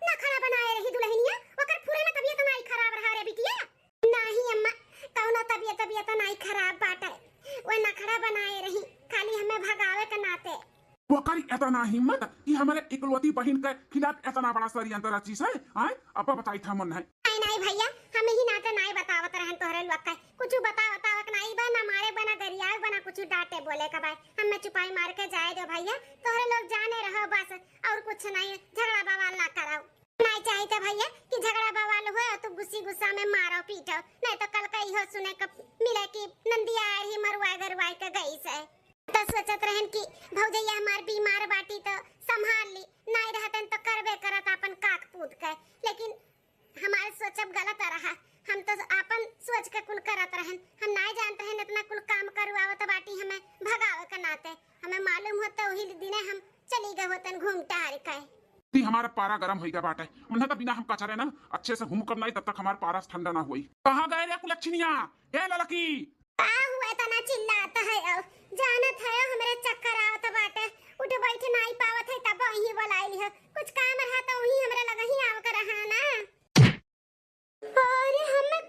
नखड़ा बनाए रही दुल्हनिया, ओकर पूरे में तबीयत नहीं खराब रहा रे बिटिया। नहीं अम्मा कौनो तबीयत नहीं खराब बाटे, वो नखड़ा बनाए रही खाली हमें भगावे के नाते। वो करी इतना हिम्मत कि हमारे इकलौती बहन के खिलाफ इतना बड़ा षड्यंत्र चीज है। आए अब बताई था मन है। नहीं नहीं भैया हम ही नाते नहीं बतावत रहन तोहरे लोग का कुछ बतावत नहीं बा, ना मारे बना गरियाव बना कुछ डांटे बोले का भाई। हमें चुपाई मार के जाए दो भैया, तोहरे लोग जाने रहो बस, और कुछ नहीं। झगड़ा बवाल ना कराओ, नहीं चाहिए भैया कि झगड़ा बवाल हो तो गुस्सा में मारो पीटो, नहीं तो कल का इहो सुने को मिले कि नंदिया ही मरवाए गरवाए के गई से। तो सोचत रहन कि भौजैया हमार बीमार बाटी तो संभाल ली, नहीं रहतन तो करबे करत अपन काक पूत के। लेकिन हमारे सोचब गलत रहा, हम तो अपन सोच के कुल करत रहन। हम नहीं जानते हैं इतना कुल काम करवावत बाटी हमें भगावे के नाते। हमें मालूम होता वही दिने हम चली गए होतन घूम टहल के। ती हमारा पारा गरम हो गया बाटे, उन्हें तो बिना हम कचरे ना अच्छे से घूम कर नहीं तब तक हमारा पारा ठंडा ना हुई। कहाँ गए रे कुलच्छनिया ए लड़की? आ हुआ तना चिल्लाता है अब जानत है हमरे चक्कर आवत बाटे, उठ बैठ नहीं पावत है तब वही बुलाइली है। कुछ काम रहा तो वही हमरे लगा ही आव कर रहा ना। अरे हमें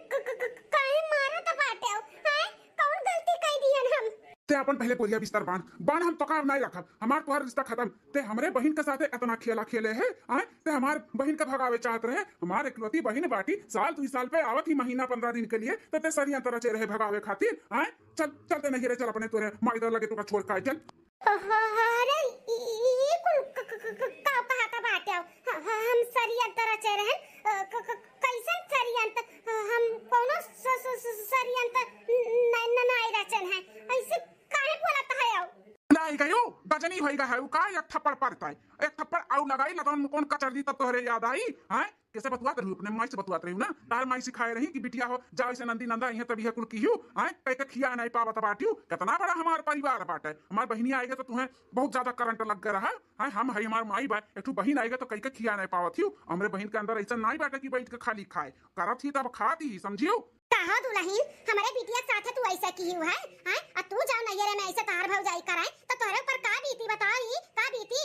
काहे मारत बाटे हैं? कौन गलती कर दियन हम? ते अपन पहले बोलिया बिस्तर बांध हम तो काम नहीं रखब। हमार तोहर रिश्ता खत्म। ते हमरे बहन के साथे इतना खेले है। आए ते हमार बहन के भगावे चाहत रहे। हमार इकलौती बहन बाटी साल 2 साल पे आवत ही महीना 15 दिन के लिए ते सरिया तरह चे रहे भगावे खातिर। आए चल चलते नहीं रे, चल अपने तोरे माइदर लगे तो छोड़ का चल। अरे ये कुल का कहता बाटे हम सरिया तरह चे रहे। कैसन सरियंत? हम कोनो सरियंत नहीं रचन है, ऐसे काहे बोलत है? नहीं गयो गजनी होइगा है का एक थप्पड़ पड़ता है, एक थप्पड़ आउ लगाई लगन कौन कचर दी तब तोहरे याद आई। हैं कैसे बतुआत रही अपने माई से बतुआत रही ना, तार माई सिखाए रही कि बिटिया हो जाओ ऐसे नंदी नंदा यहां तभी कुल कीहू। हैं कह के खिया नहीं पावत बाटियो। कितना बड़ा हमार परिवार बाटे, हमार बहिनी आएगे तो तुम्हें बहुत ज्यादा करंट लग गया रहा। हैं हम है हमार माई बा, एक बहन आएगा तो कह के खिया नहीं पावत हियो। हमरे बहन के अंदर ऐसा नहीं बाटे कि बैठ के खाली खाए, करत ही तब खाती ही समझियो। कहा दुल्हन हमारे बिटिया साथे तू ऐसा की हुआ है? हैं आ तू जाओ नैरे में ऐसे तार भौजाई कराए तो तोरे ऊपर का बीती बताओ ही का बीती?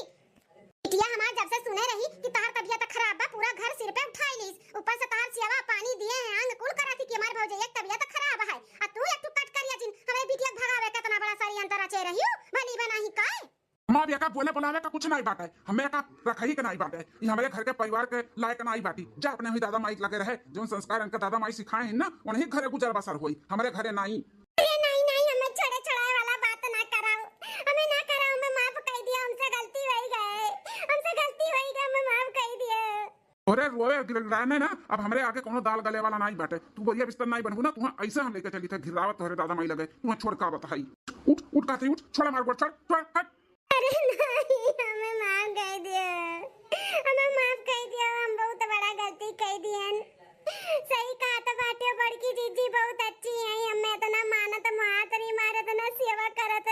बिटिया हमार जब से सुने रही कि तार तबीयत खराब बा पूरा घर सिर पे उठाई लीस, ऊपर से तार सियावा पानी दिए हैं अंग कुल कराती कि हमार भौजाई एक तबीयत खराब है। आ तू एक टू कट करिया जिन हमारे बिटिया भगावे कितना बड़ा सारी अंतर रचे रही हो भली बना ही काए। माँ बेका बोले बुलावे का कुछ नहीं बात है, हमें का रखई के नहीं बात है। ये हमारे घर के परिवार के लायक नहीं बाटी। जा अपने हुई दादा माई लगे रहे, जो संस्कार इनका दादा माई सिखाए हैं ना उन्हीं घरे गुजर बसर हुई, हमारे घरे नहीं। नहीं हमें छड़े छड़ाए वाला बात ना कराओ, हमें ना कराओ। मैं माफ कर दिया, हमसे गलती हो गई, हमसे गलती हो गई, मैं माफ कर दिया। अरे रोए गिराने ना अब हमरे आगे कोनो दाल गले वाला नहीं बाटे। तू बढ़िया बिस्तर नहीं बनबू ना, तू ऐसा हम लेके चली थे घिरावत तोहरे दादा माई लगे। तू छोड़ का बताई, उठ उठ कहते उठ, छोड़ा मार छोड़ छोड़ हट। अरे नहीं, हमें माफ कर दिया, हमें माफ कर दिया, हम बहुत बड़ा गलती कर दियन। सही कहा था बाटियों बड़की जीजी बहुत अच्छी है, हमें इतना मानत मातरी मारत ना सेवा करत